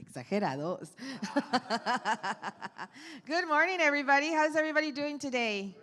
Exagerados. Good morning, everybody. How's everybody doing today?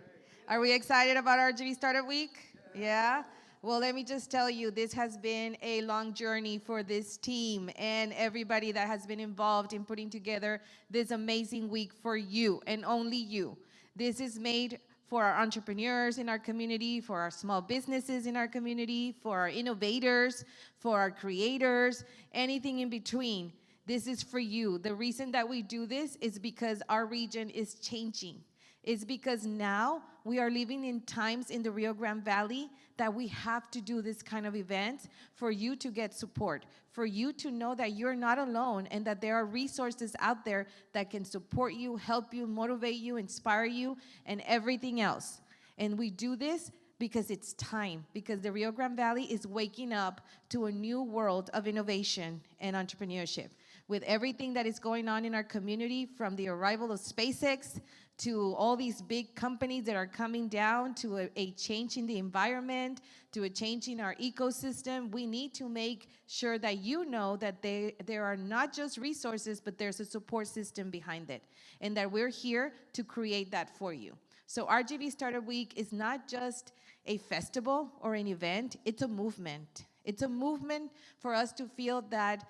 Are we excited about RGV Startup Week? Yeah? Well, let me just tell you, this has been a long journey for this team and everybody that has been involved in putting together this amazing week for you and only you. This is made for our entrepreneurs in our community, for our small businesses in our community, for our innovators, for our creators, anything in between. This is for you. The reason that we do this is because our region is changing. It's because now we are living in times in the Rio Grande Valley that we have to do this kind of event for you to get support, for you to know that you're not alone and that there are resources out there that can support you, help you, motivate you, inspire you, and everything else. And we do this because it's time, because the Rio Grande Valley is waking up to a new world of innovation and entrepreneurship. With everything that is going on in our community, from the arrival of SpaceX to all these big companies that are coming down, to a change in the environment, to a change in our ecosystem, we need to make sure that you know that there are not just resources, but there's a support system behind it, and that we're here to create that for you. So RGV Startup Week is not just a festival or an event, it's a movement. It's a movement for us to feel that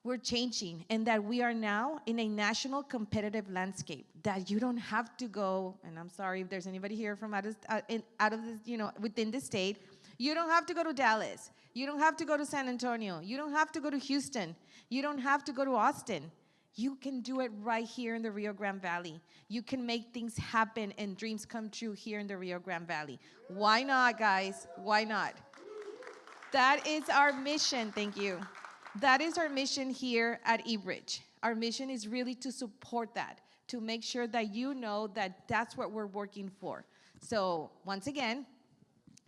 we're changing and that we are now in a national competitive landscape, that you don't have to go, and I'm sorry if there's anybody here from out of this, within the state, you don't have to go to Dallas, you don't have to go to San Antonio, you don't have to go to Houston, you don't have to go to Austin. You can do it right here in the Rio Grande Valley. You can make things happen and dreams come true here in the Rio Grande Valley. Why not, guys? Why not? That is our mission. Thank you. That is our mission here at eBridge. Our mission is really to support that, to make sure that you know that that's what we're working for. So once again,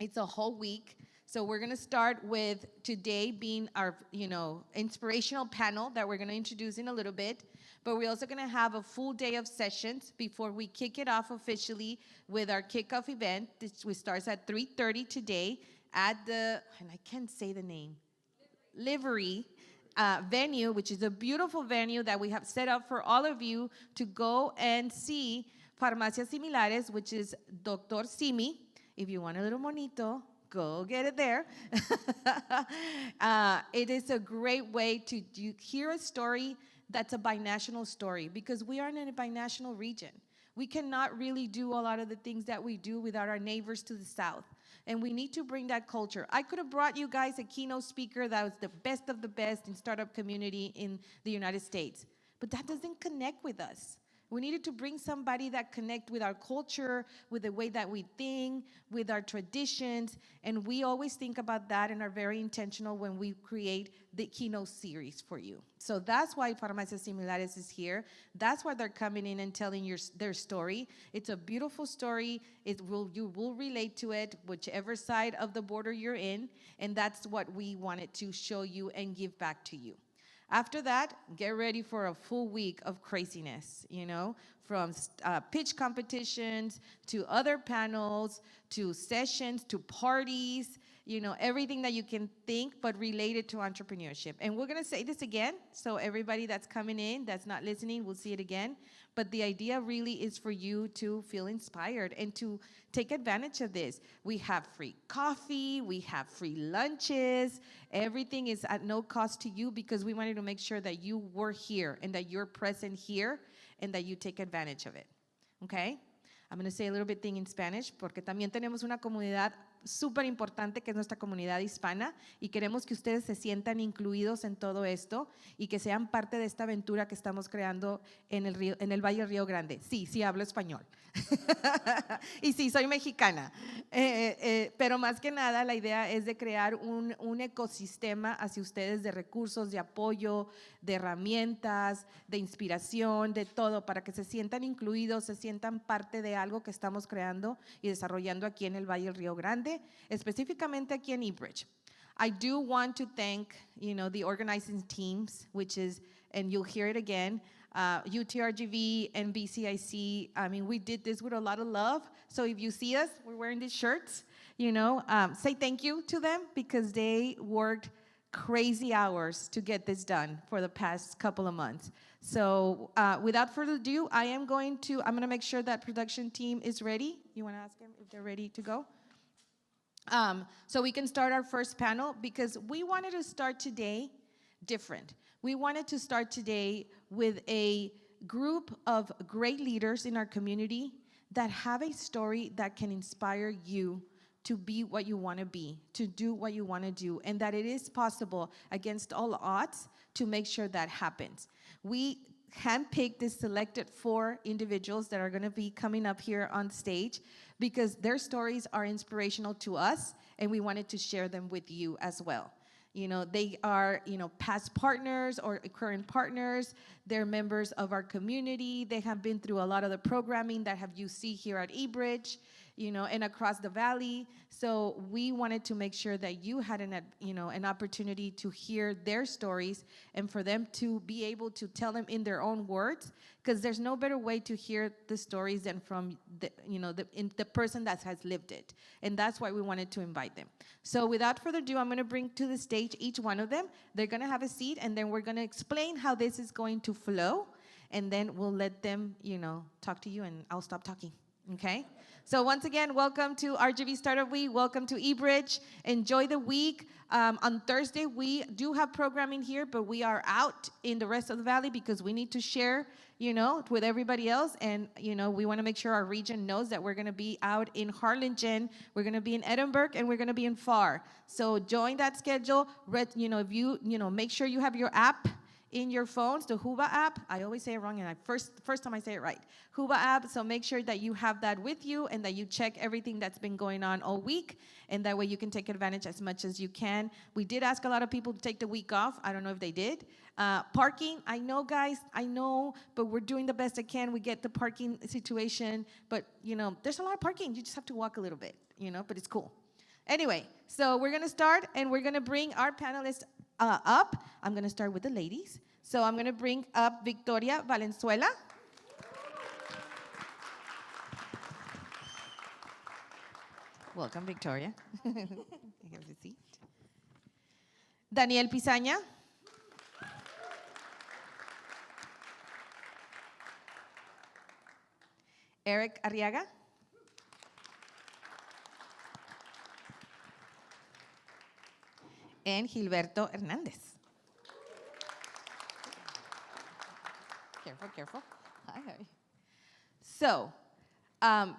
it's a whole week. So we're gonna start with today being our, inspirational panel that we're gonna introduce in a little bit. But we're also gonna have a full day of sessions before we kick it off officially with our kickoff event, which starts at 3:30 today at the, and I can't say the name, Livery venue, which is a beautiful venue that we have set up for all of you to go and see Farmacias Similares, which is Dr. Simi. If you want a little monito, go get it there. It is a great way to hear a story that's a binational story, because we are in a binational region. We cannot really do a lot of the things that we do without our neighbors to the south. And we need to bring that culture. I could have brought you guys a keynote speaker that was the best of the best in startup community in the United States. But that doesn't connect with us. We needed to bring somebody that connect with our culture, with the way that we think, with our traditions, and we always think about that and are very intentional when we create the keynote series for you. So that's why Farmacias Similares is here. That's why they're coming in and telling their story. It's a beautiful story. You will relate to it, whichever side of the border you're in, and that's what we wanted to show you and give back to you. After that, get ready for a full week of craziness, from pitch competitions to other panels, to sessions, to parties, everything that you can think, but related to entrepreneurship. And we're gonna say this again, so everybody that's coming in, that's not listening, will see it again. But the idea really is for you to feel inspired and to take advantage of this. We have free coffee, we have free lunches, everything is at no cost to you, because we wanted to make sure that you were here and that you're present here and that you take advantage of it, okay? I'm going to say a little bit thing in Spanish, porque también tenemos una comunidad súper importante que es nuestra comunidad hispana, y queremos que ustedes se sientan incluidos en todo esto y que sean parte de esta aventura que estamos creando en el Valle del Río Grande. Sí hablo español. Y sí, soy mexicana. Pero más que nada, la idea es de crear un ecosistema hacia ustedes de recursos, de apoyo, de herramientas, de inspiración, de todo, para que se sientan incluidos, se sientan parte de algo que estamos creando y desarrollando aquí en el Valle del Río Grande, específicamente aquí en eBridge. I do want to thank, the organizing teams, which is, and you'll hear it again, UTRGV and BCIC. I mean, we did this with a lot of love. So if you see us, we're wearing these shirts, say thank you to them, because they worked crazy hours to get this done for the past couple of months. So without further ado, I'm going to make sure that production team is ready. You want to ask them if they're ready to go? So we can start our first panel, because we wanted to start today different. We wanted to start today with a group of great leaders in our community that have a story that can inspire you to be what you want to be, to do what you want to do, and that it is possible against all odds to make sure that happens. We handpicked this selected 4 individuals that are going to be coming up here on stage because their stories are inspirational to us, and we wanted to share them with you as well. You know, they are, past partners or current partners. They're members of our community. They have been through a lot of the programming that you see here at eBridge, and across the valley. So we wanted to make sure that you had an opportunity to hear their stories and for them to be able to tell them in their own words, because there's no better way to hear the stories than from the person that has lived it. And that's why we wanted to invite them. So without further ado, I'm going to bring to the stage each one of them. They're going to have a seat, and then we're going to explain how this is going to flow, and then we'll let them, talk to you, and I'll stop talking. Okay? So once again, welcome to RGV Startup Week. Welcome to eBridge. Enjoy the week. On Thursday, we do have programming here, but we are out in the rest of the valley because we need to share, with everybody else. And, we want to make sure our region knows that we're going to be out in Harlingen, we're going to be in Edinburgh, and we're going to be in FAR. So join that schedule. If you, make sure you have your app in your phones, the Huba app. I always say it wrong, and first time I say it right. Huba app, so make sure that you have that with you and that you check everything that's been going on all week, and that way you can take advantage as much as you can. We did ask a lot of people to take the week off. I don't know if they did. Parking, I know, guys, but we're doing the best I can. We get the parking situation, but, there's a lot of parking. You just have to walk a little bit, but it's cool. Anyway, so we're going to start, and we're going to bring our panelists up. I'm going to start with the ladies. So I'm going to bring up Victoria Valenzuela. Welcome, Victoria. Here's a seat. Daniel Pizana. Eric Arriaga. And Gilberto Hernandez. Careful. Hi. So, I'm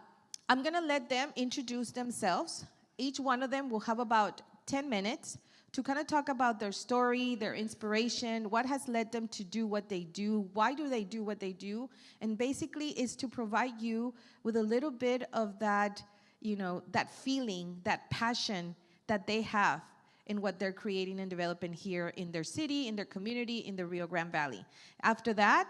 going to let them introduce themselves. Each one of them will have about 10 minutes to kind of talk about their story, their inspiration, what has led them to do what they do, why do they do what they do, and basically is to provide you with a little bit of that, that feeling, that passion that they have in what they're creating and developing here in their city, in their community, in the Rio Grande Valley. After that,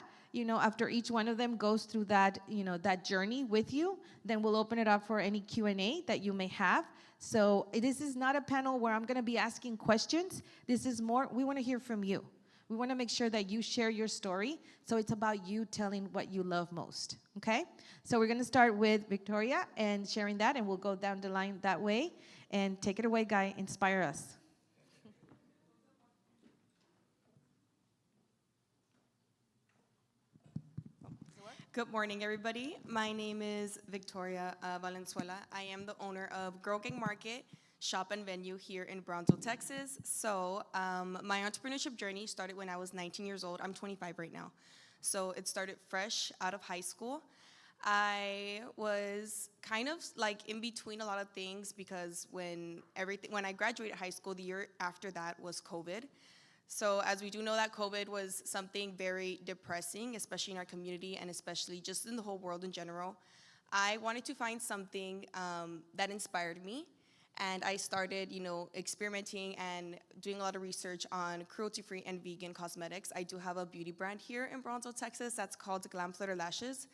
after each one of them goes through that, that journey with you, then we'll open it up for any Q&A that you may have. So this is not a panel where I'm going to be asking questions. This is more, we want to hear from you. We want to make sure that you share your story. So it's about you telling what you love most, okay? So we're going to start with Victoria and sharing that, and we'll go down the line that way. And take it away, Guy. Inspire us. Good morning, everybody. My name is Victoria Valenzuela. I am the owner of Girl Gang Market, shop and venue here in Brownsville, Texas. So my entrepreneurship journey started when I was 19 years old. I'm 25 right now. So it started fresh out of high school. I was kind of like in between a lot of things because when I graduated high school, the year after that was COVID. So as we do know that COVID was something very depressing, especially in our community and especially just in the whole world in general. I wanted to find something that inspired me. And I started, experimenting and doing a lot of research on cruelty-free and vegan cosmetics. I do have a beauty brand here in Brownsville, Texas, that's called Glam Flitter Lashes.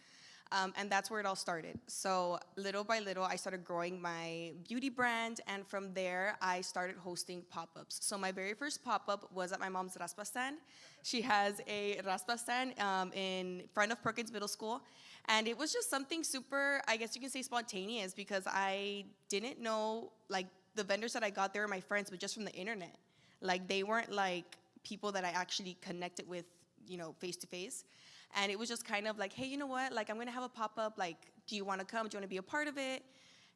And that's where it all started. So little by little, I started growing my beauty brand, and from there, I started hosting pop-ups. So my very first pop-up was at my mom's raspa stand. She has a raspa stand in front of Perkins Middle School, and it was just something super, I guess you can say, spontaneous, because I didn't know, like, the vendors that I got there were my friends, but just from the internet. Like, they weren't like people that I actually connected with, you know, face to face. And it was just kind of like, hey, you know what? Like, I'm gonna have a pop-up. Like, do you wanna come? Do you wanna be a part of it?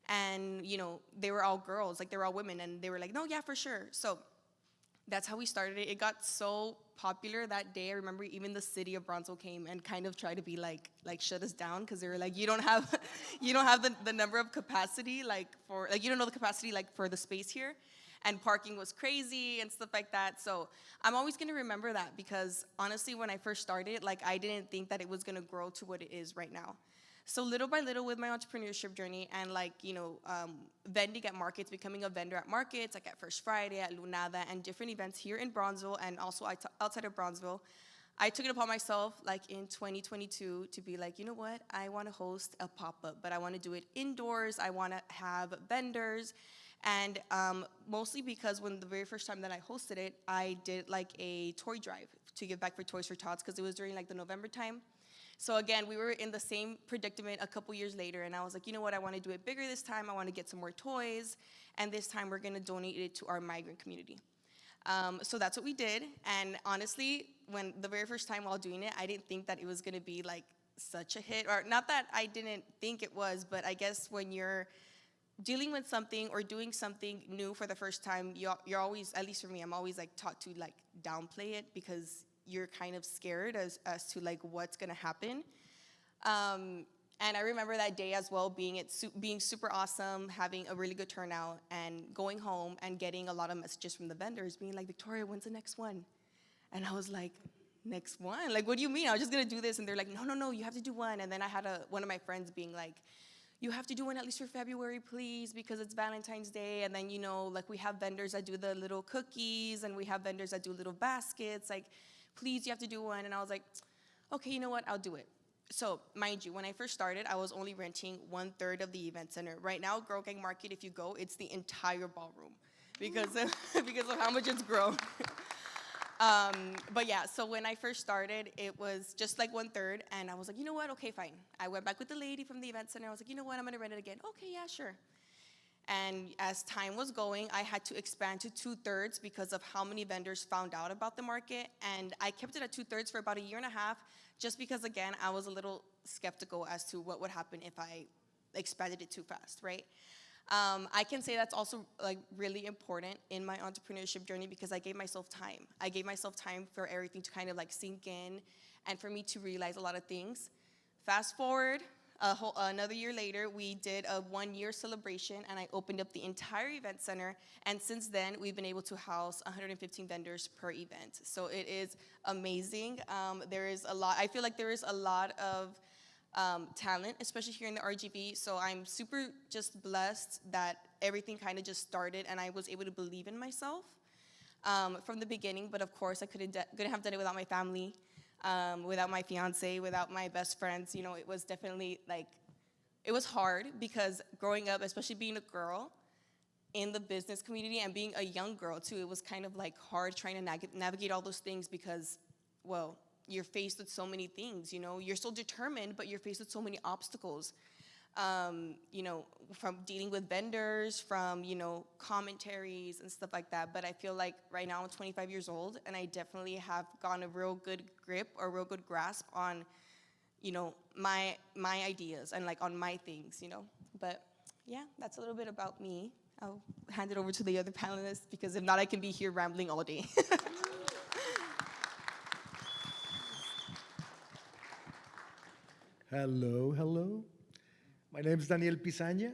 And, you know, they were all girls, like, they were all women. And they were like, no, yeah, for sure. So that's how we started it. It got so popular that day. I remember even the city of Bronzeville came and kind of tried to be like shut us down, because they were like, you don't have, you don't have the number of capacity, like, for, like, you don't know the capacity, like, for the space here. And parking was crazy and stuff like that. So I'm always gonna remember that, because honestly, when I first started, like, I didn't think that it was gonna grow to what it is right now. So little by little with my entrepreneurship journey and, like, you know, vending at markets, becoming a vendor at markets, like at First Friday, at Lunada, and different events here in Bronzeville and also outside of Bronzeville, I took it upon myself, like, in 2022 to be like, you know what, I want to host a pop-up, but I want to do it indoors. I want to have vendors. And mostly because when the very first time that I hosted it, I did like a toy drive to give back for Toys for Tots, because it was during like the November time. So again, we were in the same predicament a couple years later, and I was like, you know what, I want to do it bigger this time. I want to get some more toys, and this time we're going to donate it to our migrant community. So that's what we did, and honestly, when the very first time while doing it, I didn't think that it was going to be like such a hit, or not that I didn't think it was, but I guess when you're dealing with something or doing something new for the first time, you're always, at least for me, I'm always like taught to like downplay it, because you're kind of scared as to like what's gonna happen. And I remember that day as well being super awesome, having a really good turnout, and going home and getting a lot of messages from the vendors being like, Victoria, when's the next one? And I was like, next one? Like, what do you mean? I was just gonna do this. And they're like, no, you have to do one. And then I had one of my friends being like, you have to do one at least for February, please, because it's Valentine's Day. And then, you know, like, we have vendors that do the little cookies, and we have vendors that do little baskets. Like, please, you have to do one. And I was like, okay, you know what, I'll do it. So mind you, when I first started, I was only renting 1/3 of the event center. Right now, Girl Gang Market, if you go, it's the entire ballroom because of how much it's grown. But yeah, so when I first started, it was just like 1/3, and I was like, you know what, okay, fine. I went back with the lady from the event center. I was like, you know what, I'm gonna rent it again. Okay, yeah, sure. And as time was going, I had to expand to 2/3 because of how many vendors found out about the market. And I kept it at 2/3 for about a year and a half, just because, again, I was a little skeptical as to what would happen if I expanded it too fast, right? I can say that's also like really important in my entrepreneurship journey, because I gave myself time. I gave myself time for everything to kind of like sink in and for me to realize a lot of things. Fast forward, another year later, we did a 1-year celebration, and I opened up the entire event center. And since then, we've been able to house 115 vendors per event. So it is amazing. There is a lot. I feel like there is a lot of talent, especially here in the RGV. So I'm super just blessed that everything kind of just started, and I was able to believe in myself from the beginning. But of course, I couldn't have done it without my family. Without my fiance, without my best friends. You know, it was definitely like, it was hard, because growing up, especially being a girl in the business community and being a young girl too, it was kind of like hard trying to navigate all those things, because, well, you're faced with so many things, you know, you're so determined, but you're faced with so many obstacles. You know, from dealing with vendors, from, you know, commentaries and stuff like that. But I feel like right now I'm 25 years old, and I definitely have gotten a real good grip or real good grasp on, you know, my ideas and like on my things, you know. But yeah, that's a little bit about me. I'll hand it over to the other panelists, because if not, I can be here rambling all day. Hello. My name is Daniel Pizana,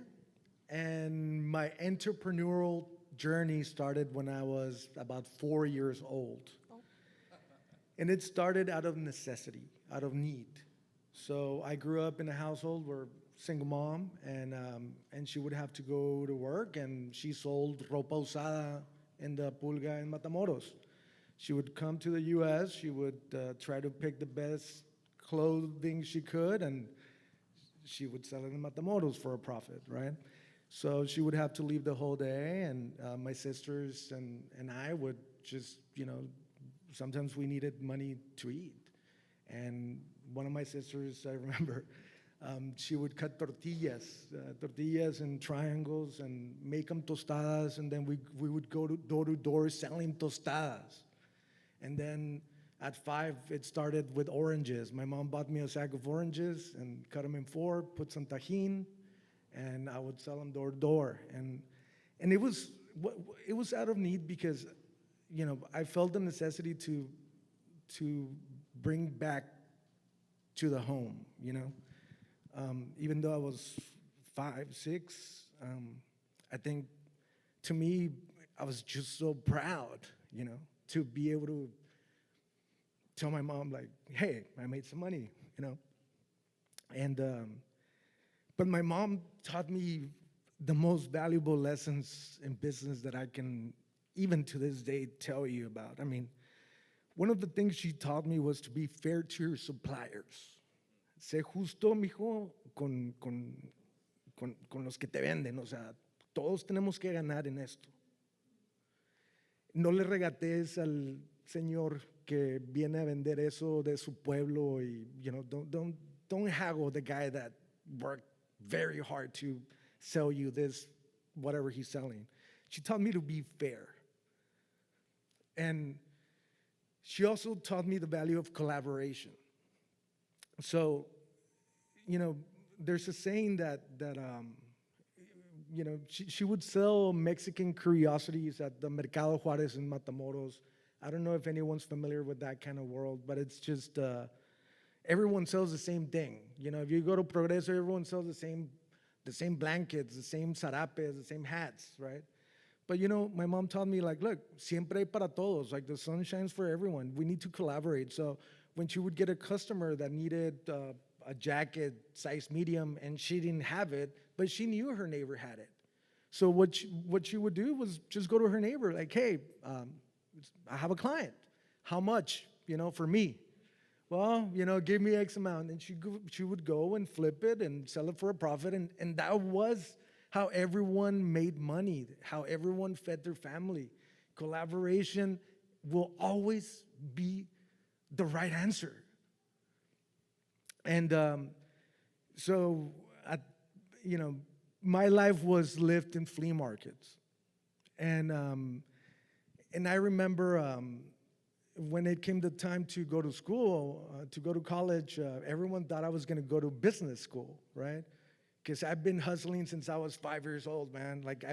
and my entrepreneurial journey started when I was about 4 years old. And it started out of necessity, out of need. So I grew up in a household where single mom, and she would have to go to work, and she sold ropa usada in the Pulga in Matamoros. She would come to the U.S., she would try to pick the best clothing she could, and she would sell it in Matamoros for a profit, right? So she would have to leave the whole day, and my sisters and I would just, you know, sometimes we needed money to eat. And one of my sisters, I remember, She would cut tortillas in triangles and make them tostadas, and then we would go to door selling tostadas. And then at 5, it started with oranges. My mom bought me a sack of oranges and cut them in 4, put some tajin, and I would sell them door to door. And it was out of need because, I felt the necessity to bring back to the home, even though I was 5, 6, I think to me, I was just so proud, to be able to tell my mom, like, hey, I made some money, And, but my mom taught me the most valuable lessons in business that I can, even to this day, tell you about. I mean, one of the things she taught me was to be fair to your suppliers. Sé justo, mijo, con los que te venden. O sea, todos tenemos que ganar en esto. No le regatees al señor que viene a vender eso de su pueblo y, don't haggle the guy that worked very hard to sell you this, whatever he's selling. She taught me to be fair. And she also taught me the value of collaboration. So, there's a saying that she would sell Mexican curiosities at the Mercado Juárez in Matamoros. I don't know if anyone's familiar with that kind of world, but it's just, everyone sells the same thing. If you go to Progreso, everyone sells the same blankets, the same zarapes, the same hats, right? But my mom taught me, like, look, siempre hay para todos. Like, the sun shines for everyone. We need to collaborate. So when she would get a customer that needed a jacket size medium and she didn't have it, but she knew her neighbor had it. So what she would do was just go to her neighbor, like, hey, I have a client. How much, for me? Well, give me X amount. And she would go and flip it and sell it for a profit. And that was how everyone made money, how everyone fed their family. Collaboration will always be the right answer. And so, my life was lived in flea markets. And I remember when it came to time to go to school, to go to college, everyone thought I was going to go to business school, right? Because I've been hustling since I was 5 years old, man. Like,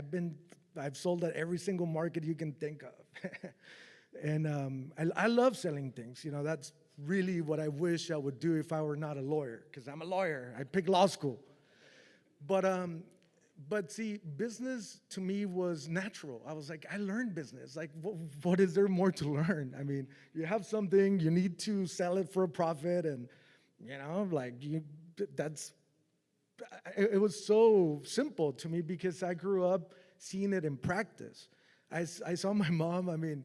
I've sold at every single market you can think of. And I love selling things. That's really what I wish I would do if I were not a lawyer, because I'm a lawyer. I picked law school. But see, business to me was natural. I was like, I learned business. Like, what is there more to learn? I mean, you have something, you need to sell it for a profit, and it was so simple to me because I grew up seeing it in practice. I saw my mom, I mean,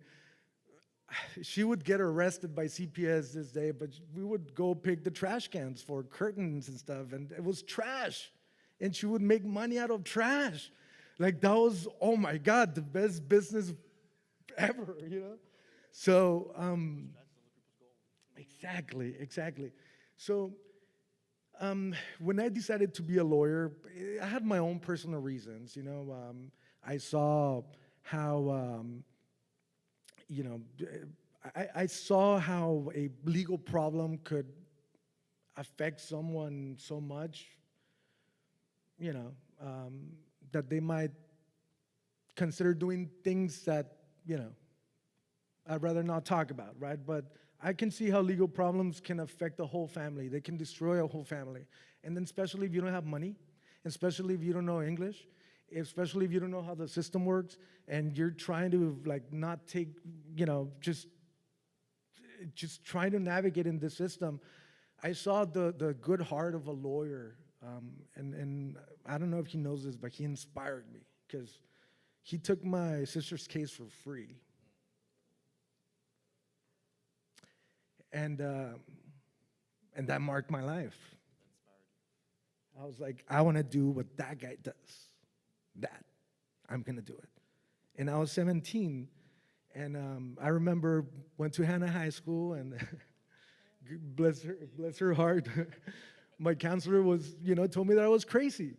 she would get arrested by CPS this day, but we would go pick the trash cans for curtains and stuff, and it was trash. And she would make money out of trash. Like, that was, oh my God, the best business ever, So, exactly. So, when I decided to be a lawyer, I had my own personal reasons, I saw how, I saw how a legal problem could affect someone so much, that they might consider doing things that, I'd rather not talk about, right? But I can see how legal problems can affect a whole family. They can destroy a whole family. And then especially if you don't have money, especially if you don't know English, especially if you don't know how the system works, and you're trying to, like, not take, just trying to navigate in this system. I saw the good heart of a lawyer, and I don't know if he knows this, but he inspired me because he took my sister's case for free. And that marked my life. I was like, I want to do what that guy does. I'm going to do it. And I was 17, and I remember went to Hannah High School, and bless her heart, my counselor was, told me that I was crazy,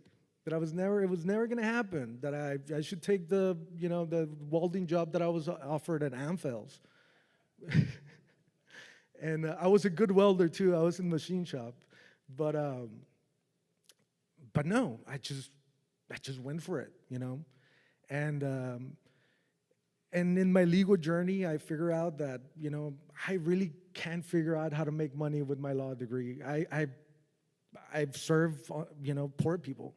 that it was never going to happen, that I should take the welding job that I was offered at Amphels. And I was a good welder too. I was in the machine shop, but no, I just went for it, And in my legal journey, I figure out that, I really can't figure out how to make money with my law degree. I've served, poor people.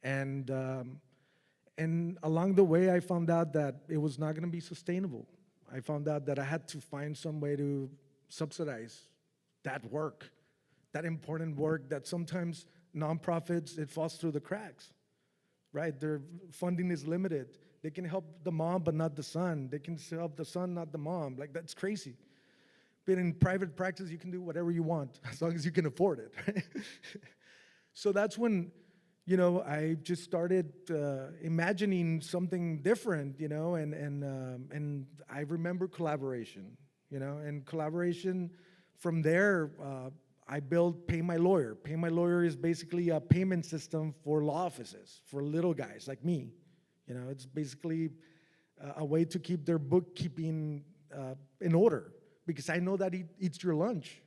And along the way, I found out that it was not going to be sustainable. I found out that I had to find some way to subsidize that work, that important work that sometimes nonprofits, it falls through the cracks, right? Their funding is limited. They can help the mom, but not the son. They can help the son, not the mom. Like, that's crazy. But in private practice, you can do whatever you want, as long as you can afford it, right? So that's when, I just started imagining something different, and I remember collaboration, and collaboration. From there, I built Pay My Lawyer. Pay My Lawyer is basically a payment system for law offices, for little guys like me. It's basically a way to keep their bookkeeping in order, because I know that it eats your lunch.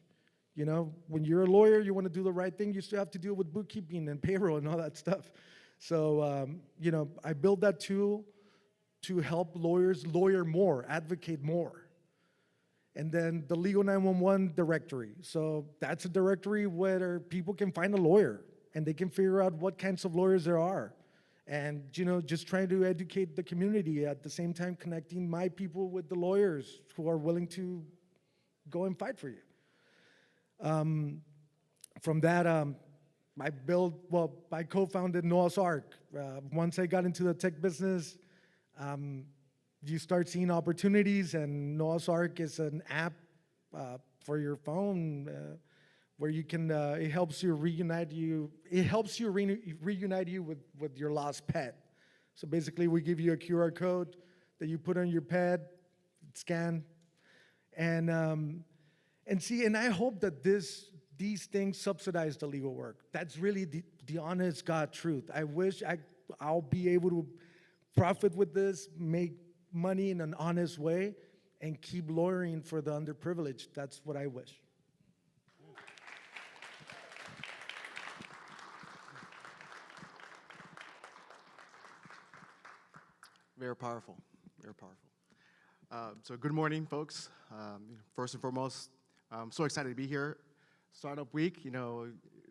When you're a lawyer, you want to do the right thing, you still have to deal with bookkeeping and payroll and all that stuff. So, I built that tool to help lawyers lawyer more, advocate more. And then the Legal 911 directory. So that's a directory where people can find a lawyer and they can figure out what kinds of lawyers there are. And, just trying to educate the community, at the same time connecting my people with the lawyers who are willing to go and fight for you. From that, I co-founded Noah's Ark. Once I got into the tech business, you start seeing opportunities, and Noah's Ark is an app for your phone where you can, it helps you reunite you with your lost pet. So basically, we give you a QR code that you put on your pet, scan, and I hope that these things subsidize the legal work. That's really the honest God truth. I wish I'll be able to profit with this, make money in an honest way, and keep lawyering for the underprivileged. That's what I wish. Very powerful, very powerful. So good morning, folks. First and foremost, I'm so excited to be here. Startup Week,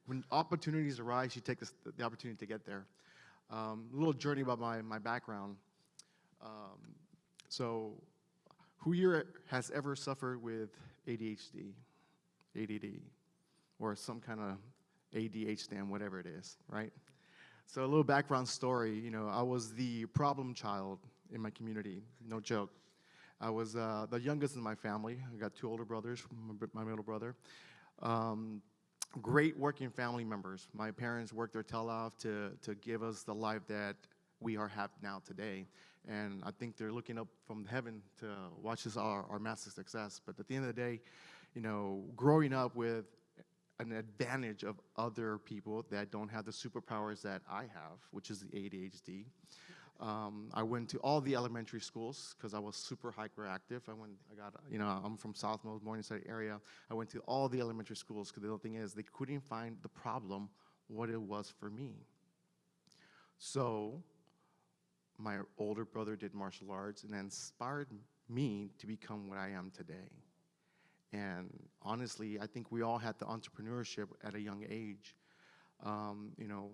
when opportunities arise, you take the opportunity to get there. A little journey about my background. So who here has ever suffered with ADHD, ADD, or some kind of ADHD, whatever it is, right? So a little background story, I was the problem child in my community, no joke. I was the youngest in my family. I got two older brothers, my middle brother. Great working family members. My parents worked their tail off to give us the life that we have now today. And I think they're looking up from heaven to watch us our massive success. But at the end of the day, growing up with an advantage of other people that don't have the superpowers that I have, which is the ADHD. I went to all the elementary schools because I was super hyperactive. I'm from South Morningside area. I went to all the elementary schools because the thing is, they couldn't find the problem, what it was for me. So my older brother did martial arts and inspired me to become what I am today. And honestly, I think we all had the entrepreneurship at a young age.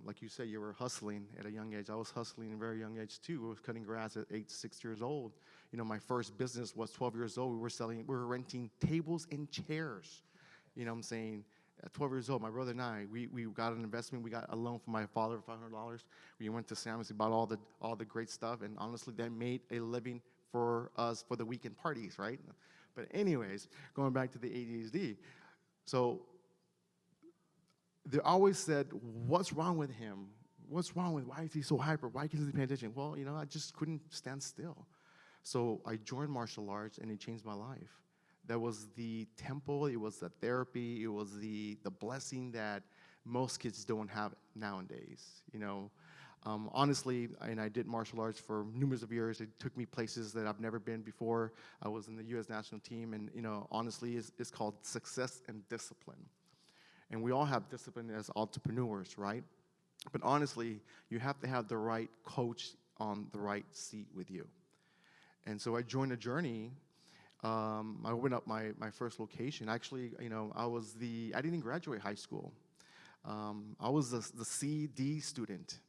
Like you said, you were hustling at a young age. I was hustling at a very young age too. I was cutting grass at 6 years old. My first business was 12 years old. We were renting tables and chairs. At 12 years old, my brother and I, we got an investment. We got a loan from my father, $500. We went to Sam's, we bought all the great stuff, and honestly, that made a living for us for the weekend parties, right? But anyways, going back to the ADHD, so they always said, what's wrong with him? Why is he so hyper? Why can't he pay attention? Well, I just couldn't stand still. So I joined martial arts, and it changed my life. that was the temple, it was the therapy, it was the blessing that most kids don't have nowadays, you know. Honestly, and I did martial arts for numerous of years. It took me places that I've never been before. I was in the U.S. national team, and you know, honestly, it's called success and discipline. And we all have discipline as entrepreneurs, right? But honestly, you have to have the right coach on the right seat with you. And so I joined a journey. I opened up my first location. Actually, you know, I didn't even graduate high school. I was the C.D. student,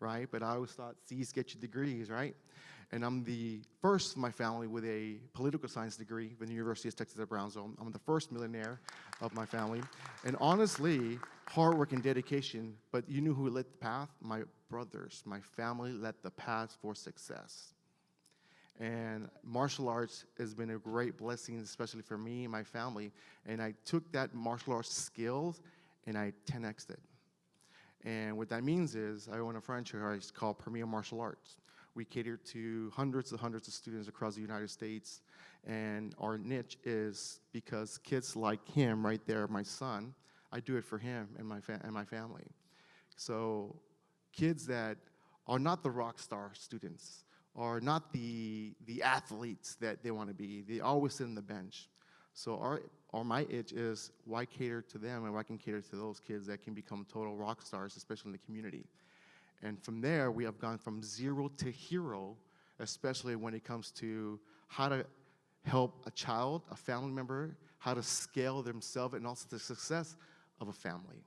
right? But I always thought C's get you degrees, right? And I'm the first in my family with a political science degree from the University of Texas at Brownsville. I'm the first millionaire of my family. And honestly, hard work and dedication, but you knew who lit the path? My brothers, my family lit the path for success. And martial arts has been a great blessing, especially for me and my family. And I took that martial arts skills and I 10x'd it. And what that means is I own a franchise called Premier Martial Arts. We cater to hundreds of students across the United States. And our niche is because kids like him right there, my son, I do it for him and my family. So kids that are not the rock star students, are not the athletes that they want to be. They always sit on the bench. So my itch is why cater to them and why can cater to those kids that can become total rock stars, especially in the community. And from there, we have gone from zero to hero, especially when it comes to how to help a child, a family member, how to scale themselves and also the success of a family.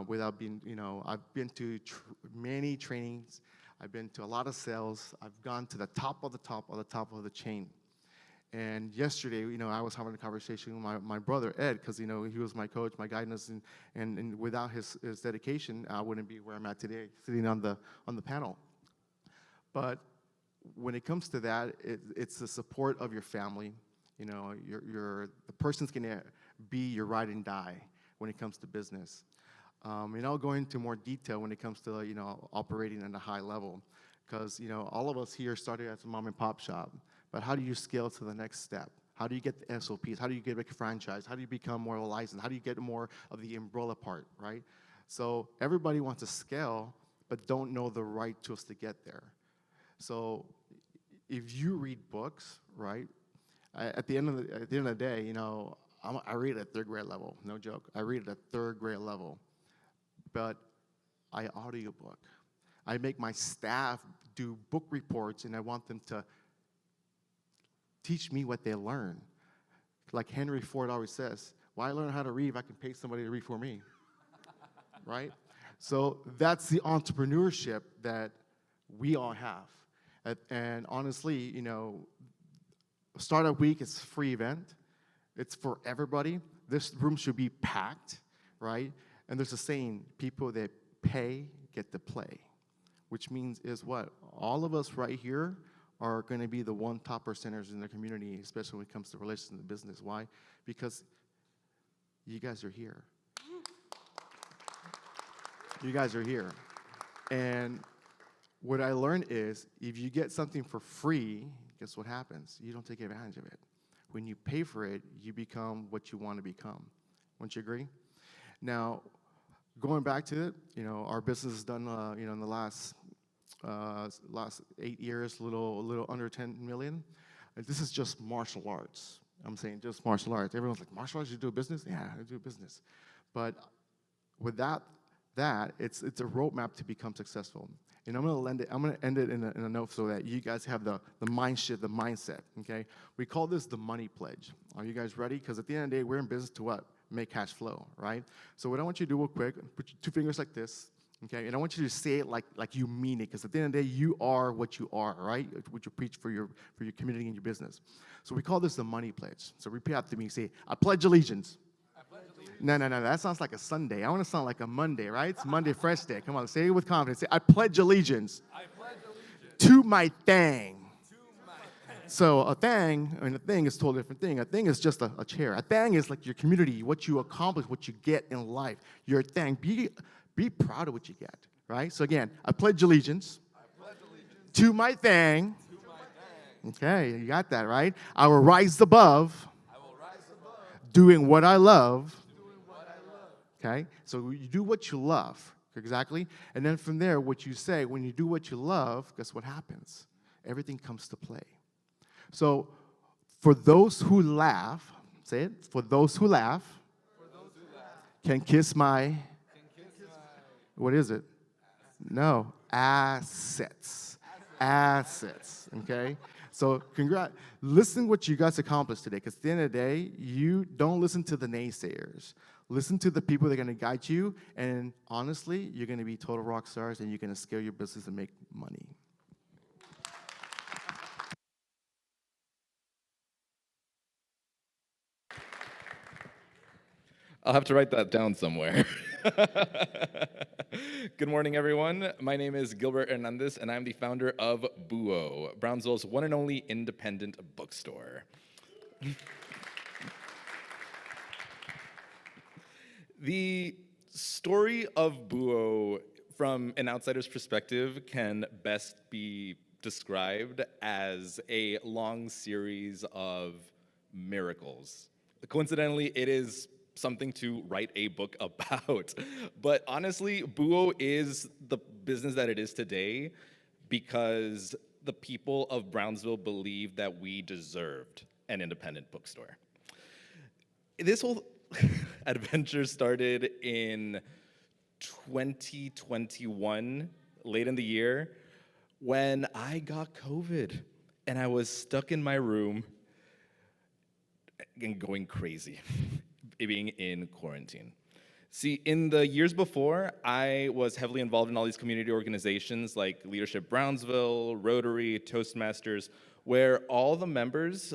Without being, you know, I've been to many trainings. I've been to a lot of sales. I've gone to the top of the top of the top of the chain. And yesterday, you know, I was having a conversation with my brother, Ed, because, you know, he was my coach, my guidance, and without his dedication, I wouldn't be where I'm at today, sitting on the panel. But when it comes to that, it's the support of your family. You know, the person's going to be your ride and die when it comes to business. And I'll go into more detail when it comes to, you know, operating at a high level. Because, you know, all of us here started as a mom and pop shop. But how do you scale to the next step? How do you get the SOPs? How do you get a franchise? How do you become more of a license? How do you get more of the umbrella part, right? So everybody wants to scale, but don't know the right tools to get there. So if you read books, right, at the end of the day, you know, I read at third grade level, no joke. I read at third grade level, but I audiobook. I make my staff do book reports, and I want them to teach me what they learn. Like Henry Ford always says, why learn how to read if I can pay somebody to read for me? Right? So that's the entrepreneurship that we all have. And honestly, you know, Startup Week is a free event. It's for everybody. This room should be packed, right? And there's a saying, people that pay get to play, which means is what? All of us right here are going to be the one top percenters in the community, especially when it comes to relations and business. Why? Because you guys are here. You guys are here. And what I learned is if you get something for free, guess what happens? You don't take advantage of it. When you pay for it, you become what you want to become. Wouldn't you agree? Now, going back to it, you know, our business has done, you know, in the last 8 years, a little under 10 million. This is just martial arts. I'm saying just martial arts. Everyone's like, martial arts, you do a business? Yeah, I do a business. But with that it's a roadmap to become successful. And I'm gonna end it in a note so that you guys have the mind shift, the mindset, okay? We call this the money pledge. Are you guys ready? Because at the end of the day, we're in business to what? Make cash flow, right? So what I want you to do real quick, put your 2 fingers like this, okay? And I want you to say it like you mean it, because at the end of the day, you are what you are, right? What you preach for your community and your business. So we call this the money pledge. So repeat after me. Say, I pledge allegiance. No, that sounds like a Sunday. I want to sound like a Monday, right? It's Monday, fresh day. Come on, say it with confidence. Say, I pledge allegiance, to my thing. So a thing and a thing is a totally different thing. A thing is just a chair. A thing is like your community, what you accomplish, what you get in life. Your thing. Be proud of what you get, right? So again, I pledge allegiance, to my thing. Okay, you got that, right? I will rise above doing what I love. Okay? So you do what you love. Exactly. And then from there, what you say, when you do what you love, guess what happens? Everything comes to play. So for those who laugh, say it, for those who laugh, can kiss my, what is it? No, assets. Assets, okay? So listen what you guys accomplished today, because at the end of the day, you don't listen to the naysayers. Listen to the people that are going to guide you, and honestly, you're going to be total rock stars, and you're going to scale your business and make money. I'll have to write that down somewhere. Good morning, everyone. My name is Gilberto Hernandez, and I'm the founder of Buo, Brownsville's one and only independent bookstore. The story of Buo, from an outsider's perspective, can best be described as a long series of miracles. Coincidentally, it is something to write a book about. But honestly, Buo is the business that it is today because the people of Brownsville believed that we deserved an independent bookstore. This whole adventure started in 2021, late in the year, when I got COVID and I was stuck in my room and going crazy, being in quarantine. See, in the years before, I was heavily involved in all these community organizations like Leadership Brownsville, Rotary, Toastmasters, where all the members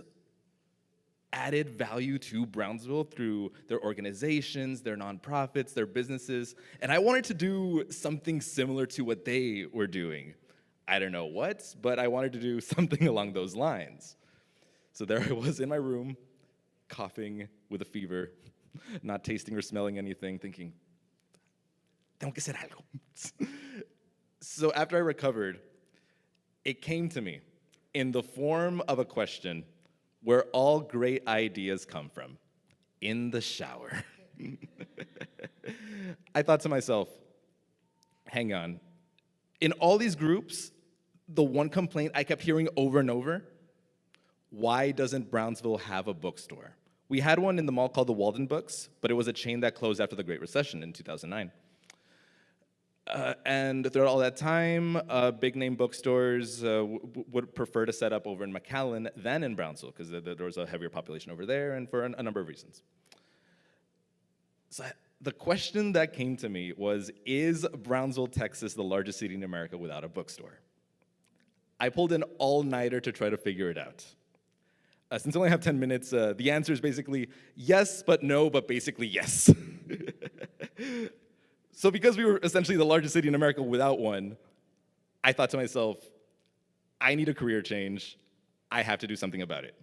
added value to Brownsville through their organizations, their nonprofits, their businesses, and I wanted to do something similar to what they were doing. I don't know what, but I wanted to do something along those lines. So there I was in my room, coughing with a fever, not tasting or smelling anything, thinking, tengo que hacer algo. So after I recovered, it came to me in the form of a question where all great ideas come from, in the shower. I thought to myself, hang on, in all these groups, the one complaint I kept hearing over and over, why doesn't Brownsville have a bookstore? We had one in the mall called the Walden Books, but it was a chain that closed after the Great Recession in 2009. And throughout all that time, big-name bookstores would prefer to set up over in McAllen than in Brownsville, because there was a heavier population over there, and for a number of reasons. So the question that came to me was, is Brownsville, Texas, the largest city in America without a bookstore? I pulled an all-nighter to try to figure it out. Since I only have 10 minutes, the answer is basically yes, but no, but basically yes. So because we were essentially the largest city in America without one, I thought to myself, I need a career change. I have to do something about it.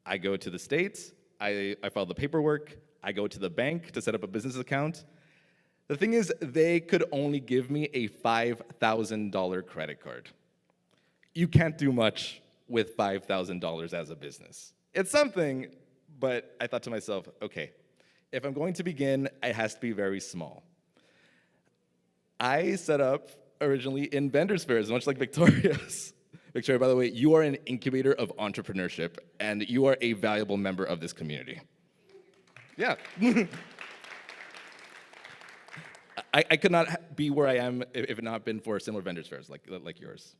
I go to the States, I file the paperwork, I go to the bank to set up a business account. The thing is, they could only give me a $5,000 credit card. You can't do much with $5,000 as a business. It's something, but I thought to myself, okay, if I'm going to begin, it has to be very small. I set up originally in vendors fairs, much like Victoria's. Victoria, by the way, you are an incubator of entrepreneurship, and you are a valuable member of this community. Yeah. I could not be where I am if it not been for similar vendors fairs like yours.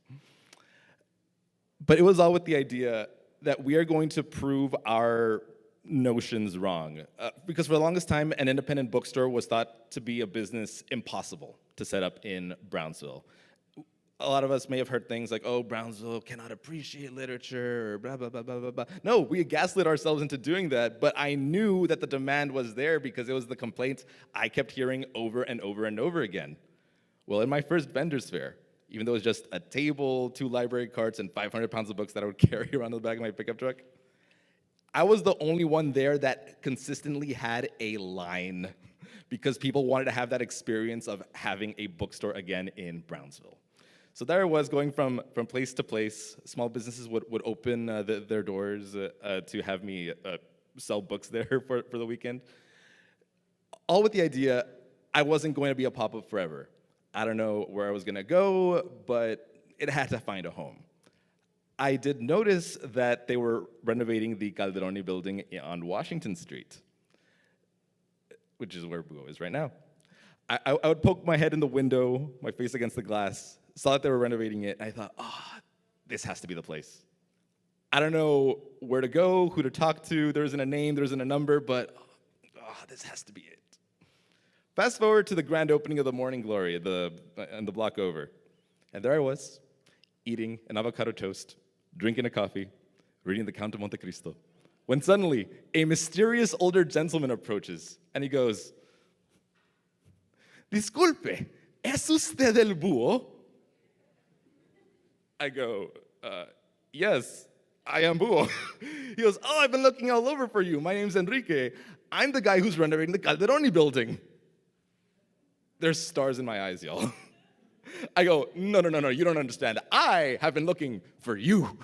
But it was all with the idea that we are going to prove our notions wrong. Because for the longest time, an independent bookstore was thought to be a business impossible to set up in Brownsville. A lot of us may have heard things like, oh, Brownsville cannot appreciate literature, or blah, blah, blah, blah, blah, blah. No, we gaslit ourselves into doing that, but I knew that the demand was there because it was the complaints I kept hearing over and over and over again. Well, in my first vendor's fair, even though it was just a table, 2 library carts, and 500 pounds of books that I would carry around in the back of my pickup truck, I was the only one there that consistently had a line because people wanted to have that experience of having a bookstore again in Brownsville. So there I was going from place to place. Small businesses would open their doors to have me sell books there for the weekend. All with the idea I wasn't going to be a pop-up forever. I don't know where I was gonna go, but it had to find a home. I did notice that they were renovating the Calderoni building on Washington Street, which is where Buo is right now. I would poke my head in the window, my face against the glass, saw that they were renovating it, and I thought, this has to be the place. I don't know where to go, who to talk to, there isn't a name, there isn't a number, but this has to be it. Fast forward to the grand opening of the Morning Glory and the block over. And there I was, eating an avocado toast, drinking a coffee, reading The Count of Monte Cristo, when suddenly a mysterious older gentleman approaches, and he goes, "Disculpe, ¿es usted el búho?" I go, yes, I am Búho. He goes, I've been looking all over for you. My name's Enrique. I'm the guy who's renovating the Calderoni building. There's stars in my eyes, y'all. I go, no, you don't understand. I have been looking for you.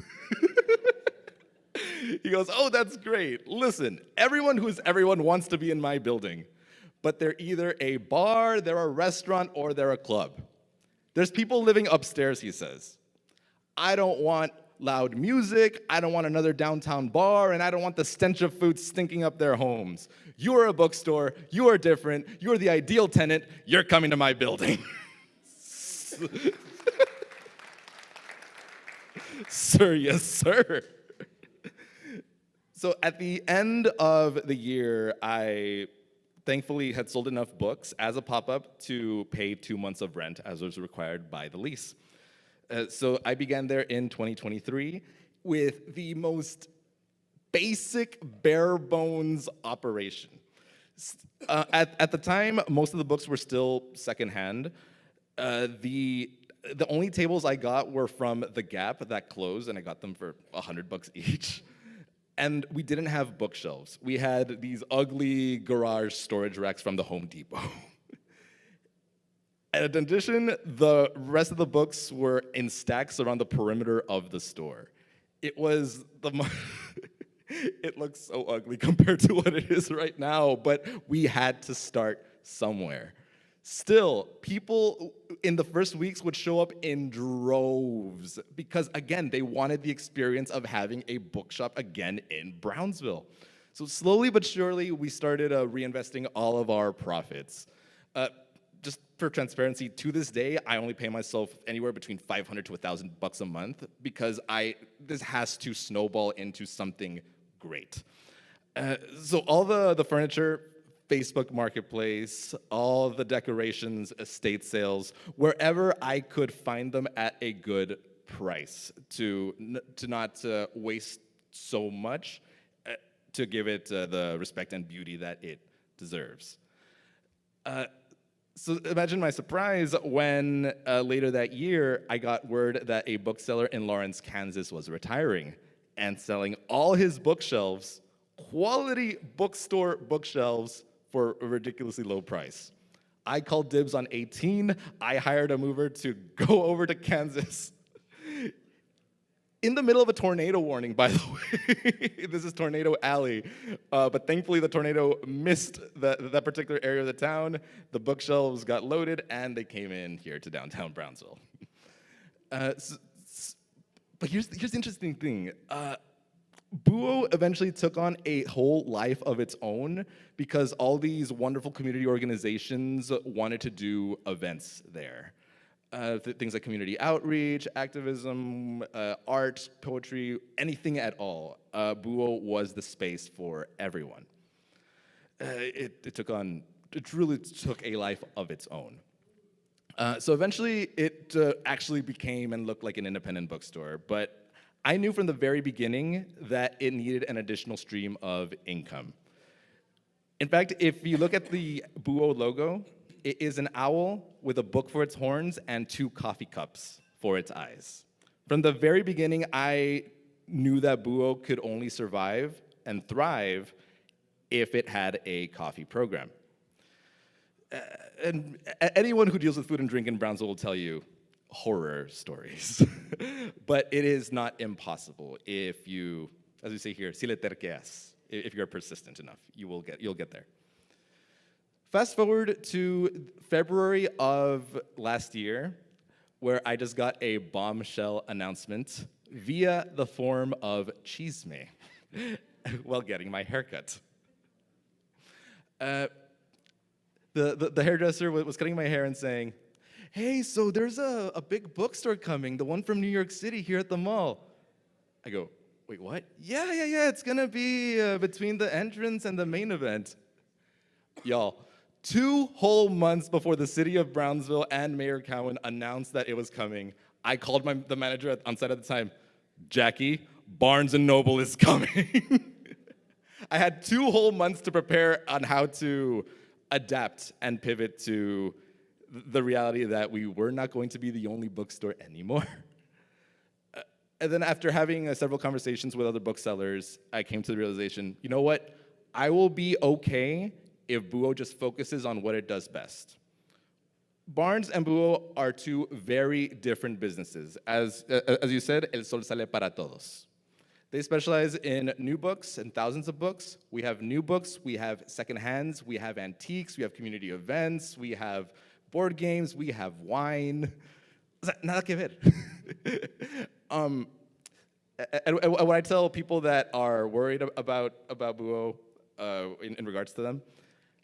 He goes, that's great. Listen, everyone who's everyone wants to be in my building, but they're either a bar, they're a restaurant, or they're a club. There's people living upstairs, he says. I don't want loud music, I don't want another downtown bar, and I don't want the stench of food stinking up their homes. You're a bookstore, you are different, you're the ideal tenant, you're coming to my building. Sir, yes, sir. So at the end of the year, I thankfully had sold enough books as a pop-up to pay 2 months of rent as was required by the lease. So I began there in 2023 with the most basic, bare bones operation. At the time, most of the books were still secondhand. The only tables I got were from The Gap that closed, and I got them for $100 each. And we didn't have bookshelves. We had these ugly garage storage racks from the Home Depot. And in addition, the rest of the books were in stacks around the perimeter of the store. It was it looks so ugly compared to what it is right now, but we had to start somewhere. Still, people in the first weeks would show up in droves because, again, they wanted the experience of having a bookshop again in Brownsville. So slowly but surely, we started reinvesting all of our profits. Just for transparency, to this day, I only pay myself anywhere between $500 to $1,000 a month because this has to snowball into something great. So all the furniture, Facebook Marketplace, all the decorations, estate sales, wherever I could find them at a good price to not waste so much, to give it the respect and beauty that it deserves. So imagine my surprise when later that year, I got word that a bookseller in Lawrence, Kansas was retiring and selling all his bookshelves, quality bookstore bookshelves, for a ridiculously low price. I called dibs on 18. I hired a mover to go over to Kansas. In the middle of a tornado warning, by the way. This is Tornado Alley. But thankfully, the tornado missed that particular area of the town. The bookshelves got loaded, and they came in here to downtown Brownsville. But here's the interesting thing. Buo eventually took on a whole life of its own because all these wonderful community organizations wanted to do events there. Things like community outreach, activism, art, poetry, anything at all. Buo was the space for everyone. It really took a life of its own. So eventually it actually became and looked like an independent bookstore, but I knew from the very beginning that it needed an additional stream of income. In fact, if you look at the Buo logo, it is an owl with a book for its horns and 2 coffee cups for its eyes. From the very beginning, I knew that Buo could only survive and thrive if it had a coffee program. And anyone who deals with food and drink in Brownsville will tell you horror stories. But it is not impossible if you, as we say here, si le terqueas, if you're persistent enough, you'll get there. Fast forward to February of last year, where I just got a bombshell announcement via the form of chisme while getting my haircut. The hairdresser was cutting my hair and saying, "Hey, so there's a big bookstore coming, the one from New York City here at the mall." I go, "Wait, what?" Yeah, it's gonna be between the entrance and the main event. Y'all, 2 whole months before the city of Brownsville and Mayor Cowan announced that it was coming, I called the manager on site at the time, "Jackie, Barnes & Noble is coming." I had 2 whole months to prepare on how to adapt and pivot to the reality that we were not going to be the only bookstore anymore. And then after having several conversations with other booksellers, I came to the realization, you know what? I will be okay if Buo just focuses on what it does best. Barnes and Buo are 2 very different businesses. As you said, el sol sale para todos. They specialize in new books and thousands of books. We have new books, we have secondhands, we have antiques, we have community events, we have board games, we have wine. Nada que ver. And when I tell people that are worried about Buo in regards to them,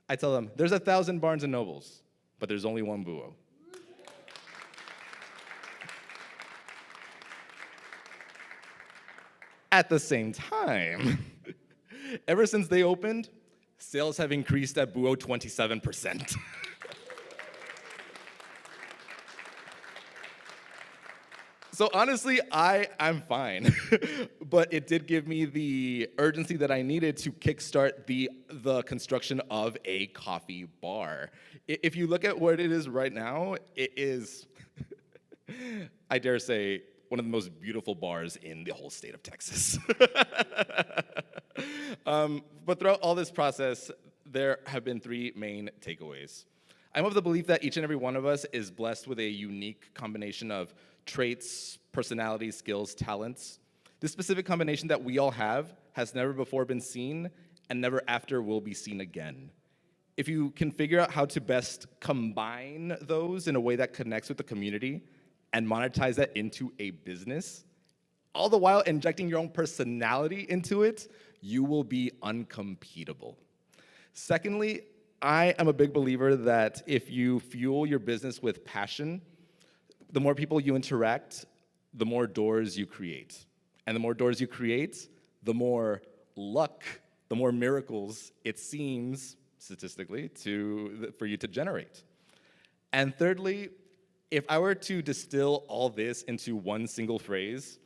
I tell them, there's 1,000 Barnes and Nobles, but there's only one Buo. At the same time, ever since they opened, sales have increased at Buo 27%. So honestly, I'm fine. But it did give me the urgency that I needed to kickstart the construction of a coffee bar. If you look at what it is right now, it is, I dare say, one of the most beautiful bars in the whole state of Texas. But throughout all this process, there have been 3 main takeaways. I'm of the belief that each and every one of us is blessed with a unique combination of traits, personalities, skills, talents. This specific combination that we all have has never before been seen and never after will be seen again. If you can figure out how to best combine those in a way that connects with the community and monetize that into a business, all the while injecting your own personality into it, you will be uncompetable. Secondly, I am a big believer that if you fuel your business with passion, the more people you interact, the more doors you create. And the more doors you create, the more luck, the more miracles it seems, statistically, for you to generate. And thirdly, if I were to distill all this into one single phrase,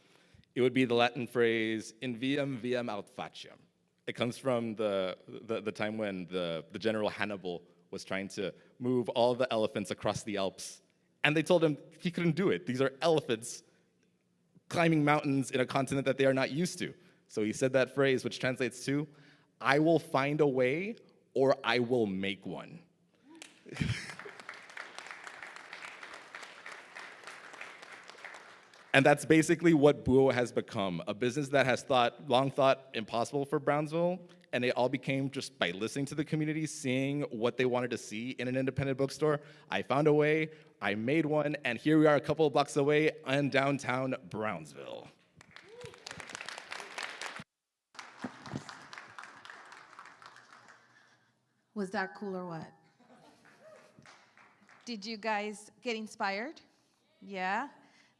it would be the Latin phrase, in viam aut faciem. It comes from the time when the General Hannibal was trying to move all the elephants across the Alps. And they told him he couldn't do it. These are elephants climbing mountains in a continent that they are not used to. So he said that phrase, which translates to, I will find a way or I will make one. And that's basically what Buo has become, a business that has long thought impossible for Brownsville, and it all became just by listening to the community, seeing what they wanted to see in an independent bookstore. I found a way, I made one, and here we are a couple of blocks away in downtown Brownsville. Was that cool or what? Did you guys get inspired? Yeah?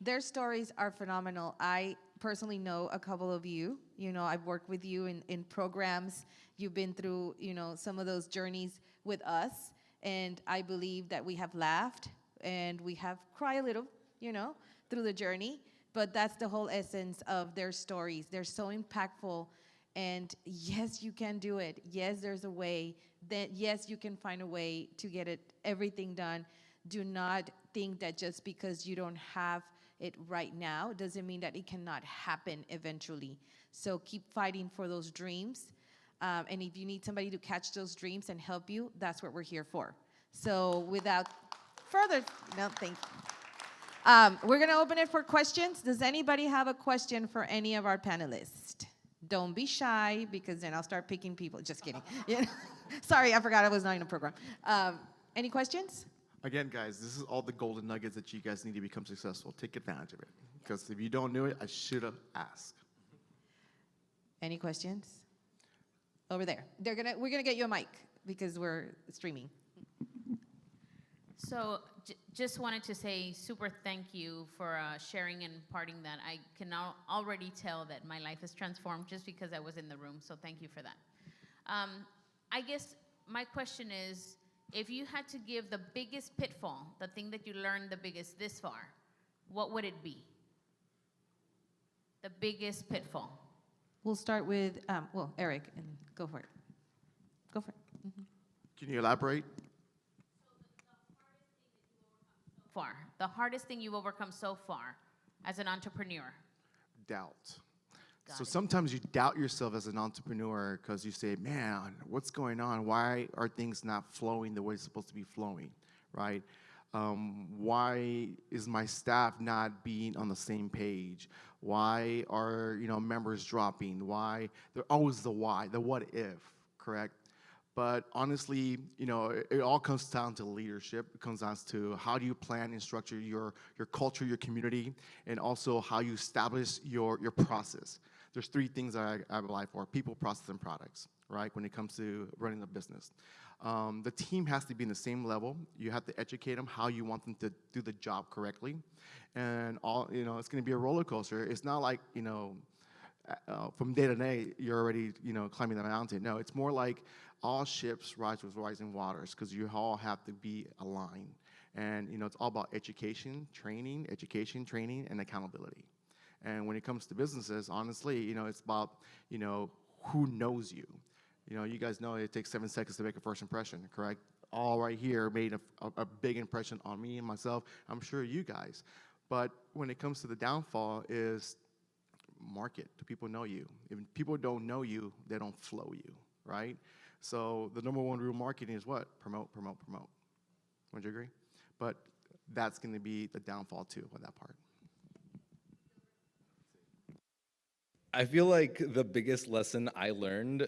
Their stories are phenomenal. I personally know a couple of you. You know, I've worked with you in programs. You've been through, some of those journeys with us. And I believe that we have laughed and we have cried a little, through the journey. But that's the whole essence of their stories. They're so impactful. And yes, you can do it. Yes, there's a way. Yes, you can find a way to get everything done. Do not think that just because you don't have it right now doesn't mean that it cannot happen eventually. So keep fighting for those dreams. And if you need somebody to catch those dreams and help you, that's what we're here for. So without further, no, thank you. We're going to open it for questions. Does anybody have a question for any of our panelists? Don't be shy, because then I'll start picking people. Just kidding. You know? Sorry, I forgot I was not in a program. Any questions? Again, guys, this is all the golden nuggets that you guys need to become successful. Take advantage of it. Because if you don't know it, I should have asked. Any questions? Over there. We're gonna get you a mic because we're streaming. So just wanted to say super thank you for sharing and imparting that. I can already tell that my life is transformed just because I was in the room, so thank you for that. I guess my question is, if you had to give the biggest pitfall, the thing that you learned the biggest this far, what would it be? The biggest pitfall. We'll start with, Eric, and go for it. Go for it. Mhm. Can you elaborate? Far. The hardest thing you've overcome so far as an entrepreneur. Doubt. Got So it. sometimes you doubt yourself as an entrepreneur because you say, man, what's going on? Why are things not flowing the way it's supposed to be flowing, right? Why is my staff not being on the same page? Why are members dropping? Why? They're always the why, the what if, correct? But honestly, it all comes down to leadership. It comes down to how do you plan and structure your culture, your community, and also how you establish your process. There's three things that I rely for: people, process, and products, right? When it comes to running a business. The team has to be in the same level. You have to educate them how you want them to do the job correctly. And it's going to be a roller coaster. It's not like, from day to day, you're already, climbing the mountain. No, it's more like all ships rise with rising waters, because you all have to be aligned. And, it's all about education, training, and accountability. And when it comes to businesses, honestly, it's about, who knows you. You guys know it takes 7 seconds to make a first impression, correct? All right here made a big impression on me and myself. I'm sure you guys. But when it comes to the downfall is market. Do people know you? If people don't know you, they don't flow you, right? So the number one rule of marketing is what? Promote, promote, promote. Would you agree? But that's going to be the downfall too with that part. I feel like the biggest lesson I learned,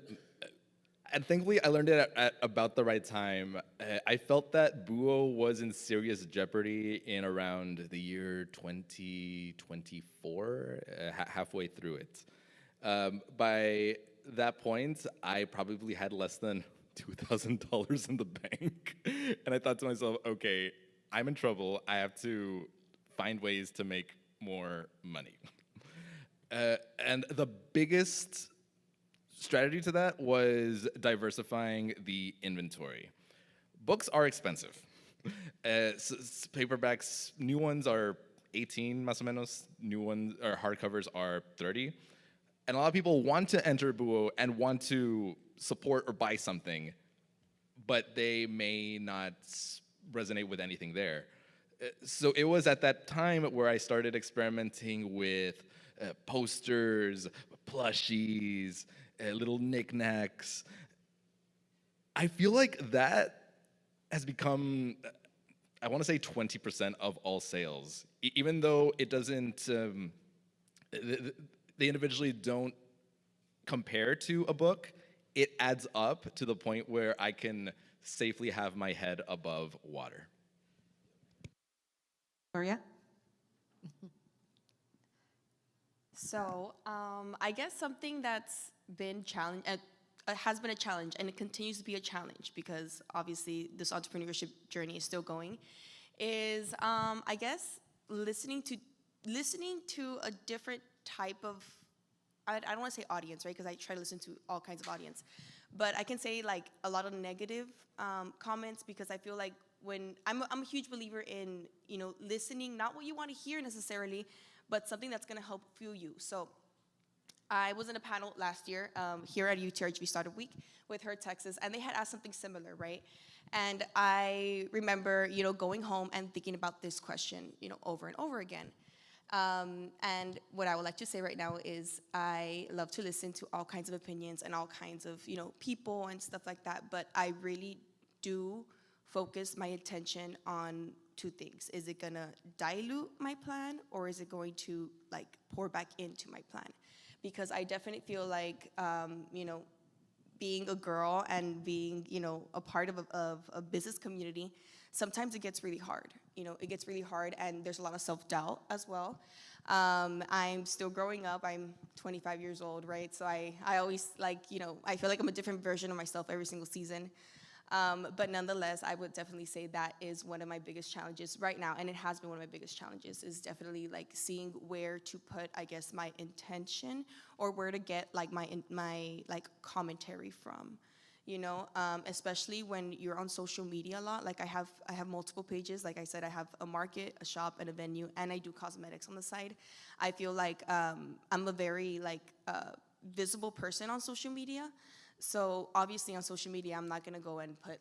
and thankfully I learned it at about the right time. I felt that Buo was in serious jeopardy in around the year 2024, halfway through it. By that point, I probably had less than $2,000 in the bank. And I thought to myself, okay, I'm in trouble. I have to find ways to make more money. And the biggest strategy to that was diversifying the inventory. Books are expensive. Paperbacks, new ones are 18 más o menos, new ones, or hardcovers are 30. And a lot of people want to enter Buo and want to support or buy something, but they may not resonate with anything there. So it was at that time where I started experimenting with posters, plushies, little knickknacks. I feel like that has become, I want to say 20% of all sales, even though it doesn't, they individually don't compare to a book. It adds up to the point where I can safely have my head above water. Gloria? So I guess something that's been has been a challenge, and it continues to be a challenge because obviously this entrepreneurship journey is still going, is I guess listening to a different type of, I don't want to say audience, right? Because I try to listen to all kinds of audience, but I can say like a lot of negative comments, because I feel like when I'm a huge believer in listening, not what you want to hear necessarily, but something that's going to help fuel you. So I was in a panel last year here at RGV Startup Week with Her Texas, and they had asked something similar, right? And I remember, going home and thinking about this question, over and over again. And what I would like to say right now is I love to listen to all kinds of opinions and all kinds of, people and stuff like that, but I really do focus my attention on two things. Is it gonna dilute my plan, or is it going to like pour back into my plan? because I definitely feel like, being a girl and being, a part of a business community, sometimes it gets really hard. It gets really hard, and there's a lot of self-doubt as well. I'm still growing up. I'm 25 years old, right? So I always I feel like I'm a different version of myself every single season. But nonetheless, I would definitely say that is one of my biggest challenges right now, and it has been one of my biggest challenges, is definitely like seeing where to put, I guess, my intention, or where to get like my commentary from. Especially when you're on social media a lot. Like I have multiple pages. Like I said, I have a market, a shop, and a venue, and I do cosmetics on the side. I feel like I'm a very visible person on social media. So obviously on social media, I'm not gonna go and put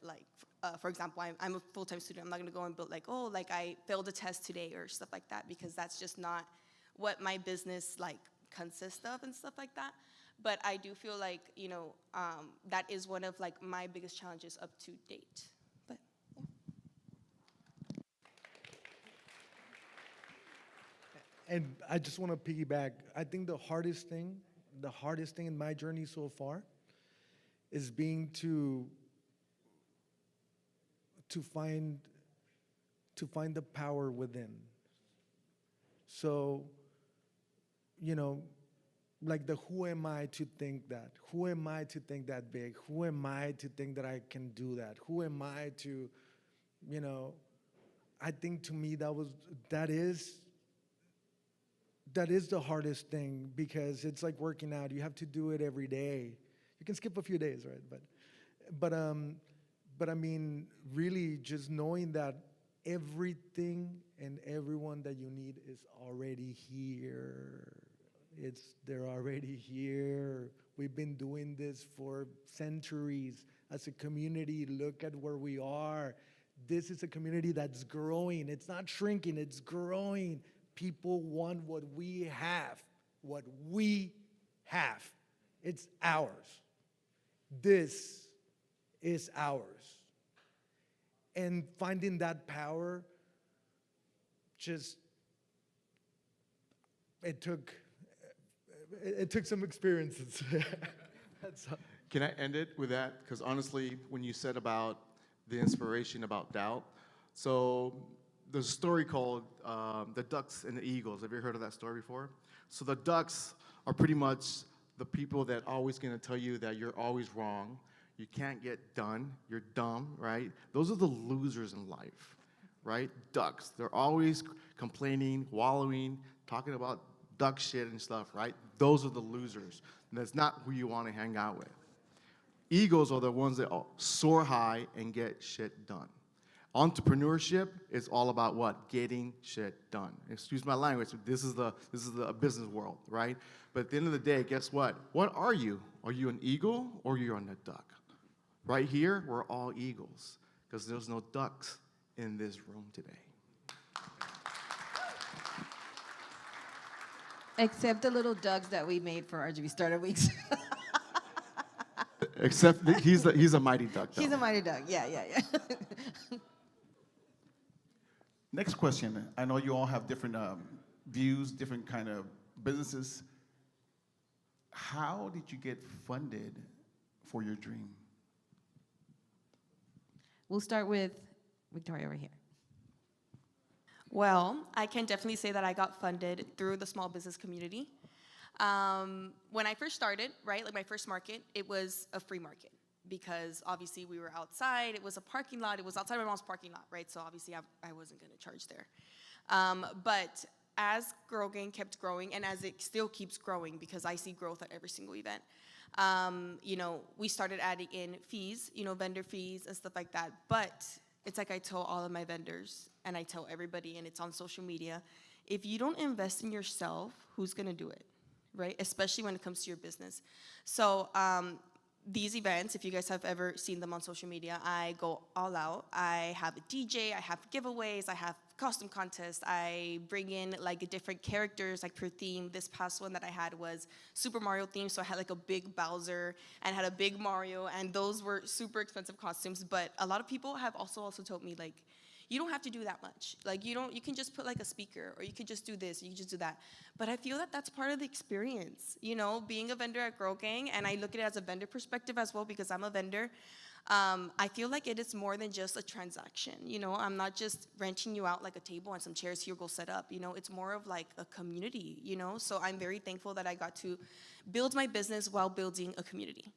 for example, I'm a full-time student. I'm not gonna go and put I failed a test today or stuff like that, because that's just not what my business consists of and stuff like that. But I do feel like, that is one of my biggest challenges up to date. But yeah. And I just want to piggyback. I think the hardest thing in my journey so far is being to find the power within. So, like the who am I to think that? Who am I to think that big? Who am I to think that I can do that? Who am I to, I think to me that is the hardest thing, because it's like working out. You have to do it every day. You can skip a few days, right? But I mean, really just knowing that everything and everyone that you need is already here. They're already here. We've been doing this for centuries as a community. Look at where we are. This is a community that's growing. It's not shrinking, it's growing. People want what we have. What we have. It's ours. This is ours. And finding that power, it took some experiences. That's all. Can I end it with that? Because honestly, when you said about the inspiration about doubt, so there's a story called The Ducks and the Eagles. Have you heard of that story before? So the ducks are pretty much the people that are always going to tell you that you're always wrong, you can't get done, you're dumb, right? Those are the losers in life, right? Ducks, they're always complaining, wallowing, talking about duck shit and stuff, right? Those are the losers. And that's not who you want to hang out with. Eagles are the ones that soar high and get shit done. Entrepreneurship is all about what? Getting shit done. Excuse my language. This is the business world, right? But at the end of the day, guess what? What are you? Are you an eagle or you're a duck? Right here, we're all eagles, because there's no ducks in this room today. Except the little ducks that we made for RGV Startup Weeks. Except that he's a mighty duck, though. He's a mighty duck. Yeah. Next question. I know you all have different views, different kind of businesses. How did you get funded for your dream? We'll start with Victoria over here. Well, I can definitely say that I got funded through the small business community. When I first started, right, my first market, it was a free market, because obviously we were outside. It was a parking lot. It was outside my mom's parking lot, right? So obviously I wasn't going to charge there. But as Girl Gang kept growing, and as it still keeps growing, because I see growth at every single event, we started adding in fees, vendor fees and stuff like that. But it's like I tell all of my vendors, and I tell everybody, and it's on social media, if you don't invest in yourself, who's going to do it, right? Especially when it comes to your business. So these events, if you guys have ever seen them on social media, I go all out. I have a DJ, I have giveaways, I have costume contests, I bring in different characters per theme. This past one that I had was Super Mario themed, so I had a big Bowser and had a big Mario, and those were super expensive costumes. But a lot of people have also told me you don't have to do that much. Like you can just put like a speaker, or you could just do this, or you could just do that. But I feel that that's part of the experience, you know, being a vendor at Girl Gang, and I look at it as a vendor perspective as well because I'm a vendor. I feel like it is more than just a transaction. You know, I'm not just renting you out like a table and some chairs, here, go set up. You know, it's more of like a community, you know? So I'm very thankful that I got to build my business while building a community.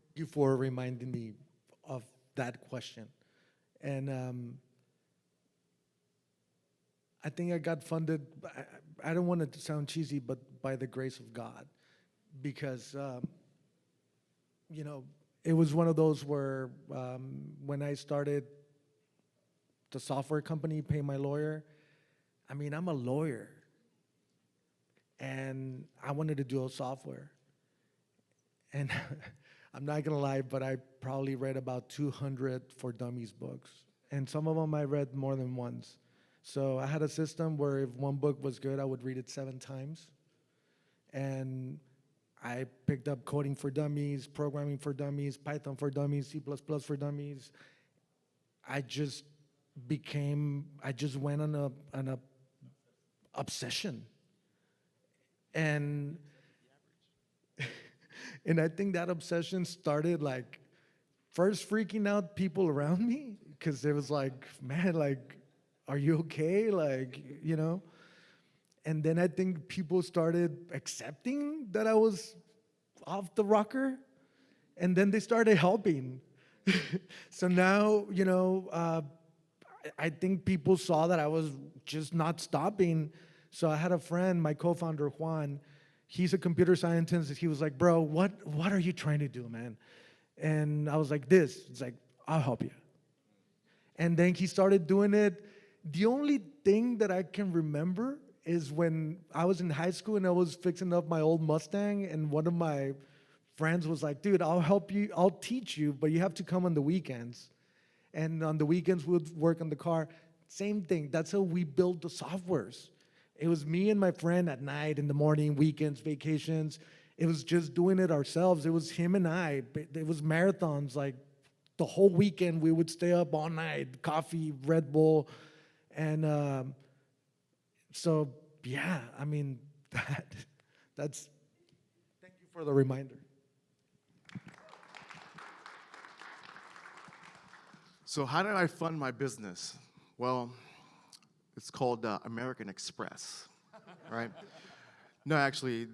Thank you for reminding me of that question. And I think I got funded, I don't want it to sound cheesy, but by the grace of God. Because, you know, it was one of those where when I started the software company, pay my lawyer, I mean, I'm a lawyer. And I wanted to do a software. And I'm not gonna lie, but I probably read about 200 for Dummies books. And some of them I read more than once. So I had a system where if one book was good, I would read it 7 times. And I picked up coding for dummies, programming for dummies, Python for dummies, C++ for dummies. I just went on a obsession. And and I think that obsession started like first freaking out people around me, because it was like, man, like, are you okay? Like, you know? And then I think people started accepting that I was off the rocker, and then they started helping. So now, you know, I think people saw that I was just not stopping. So I had a friend, my co-founder, Juan. He's a computer scientist. He was like, bro, what are you trying to do, man? And I was like, this. It's like, I'll help you. And then he started doing it. The only thing that I can remember is when I was in high school and I was fixing up my old Mustang, and one of my friends was like, dude, I'll help you, I'll teach you, but you have to come on the weekends. And on the weekends, we'd work on the car. Same thing, that's how we built the softwares. It was me and my friend at night, in the morning, weekends, vacations. It was just doing it ourselves. It was him and I. It was marathons, like the whole weekend we would stay up all night, coffee, Red Bull. And so, yeah, I mean, that's, thank you for the reminder. So how did I fund my business? Well, it's called American Express, right? No, actually,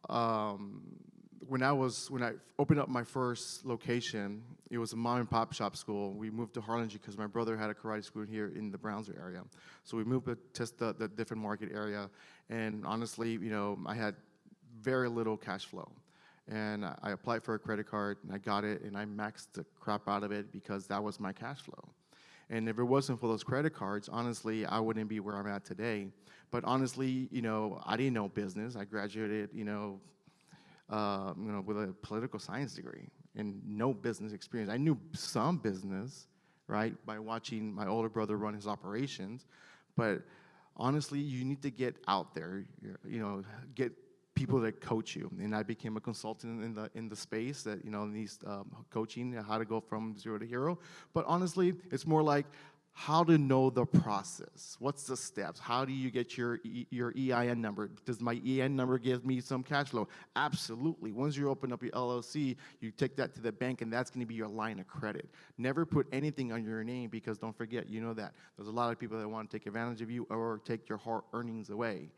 when I opened up my first location, it was a mom and pop shop school. We moved to Harlingen because my brother had a karate school here in the Brownsville area. So we moved to test the different market area. And honestly, you know, I had very little cash flow. And I applied for a credit card, and I got it, and I maxed the crap out of it because that was my cash flow. And if it wasn't for those credit cards, honestly, I wouldn't be where I'm at today. But honestly, you know, I didn't know business. I graduated, you know, with a political science degree and no business experience. I knew some business, right, by watching my older brother run his operations. But honestly, you need to get out there, you know, get people that coach you. And I became a consultant in the space that, you know, needs coaching, how to go from 0 to hero. But honestly, it's more like how to know the process. What's the steps? How do you get your EIN number? Does my EIN number give me some cash flow? Absolutely. Once you open up your LLC, you take that to the bank, and that's going to be your line of credit. Never put anything on your name, because don't forget, you know that there's a lot of people that want to take advantage of you or take your hard earnings away.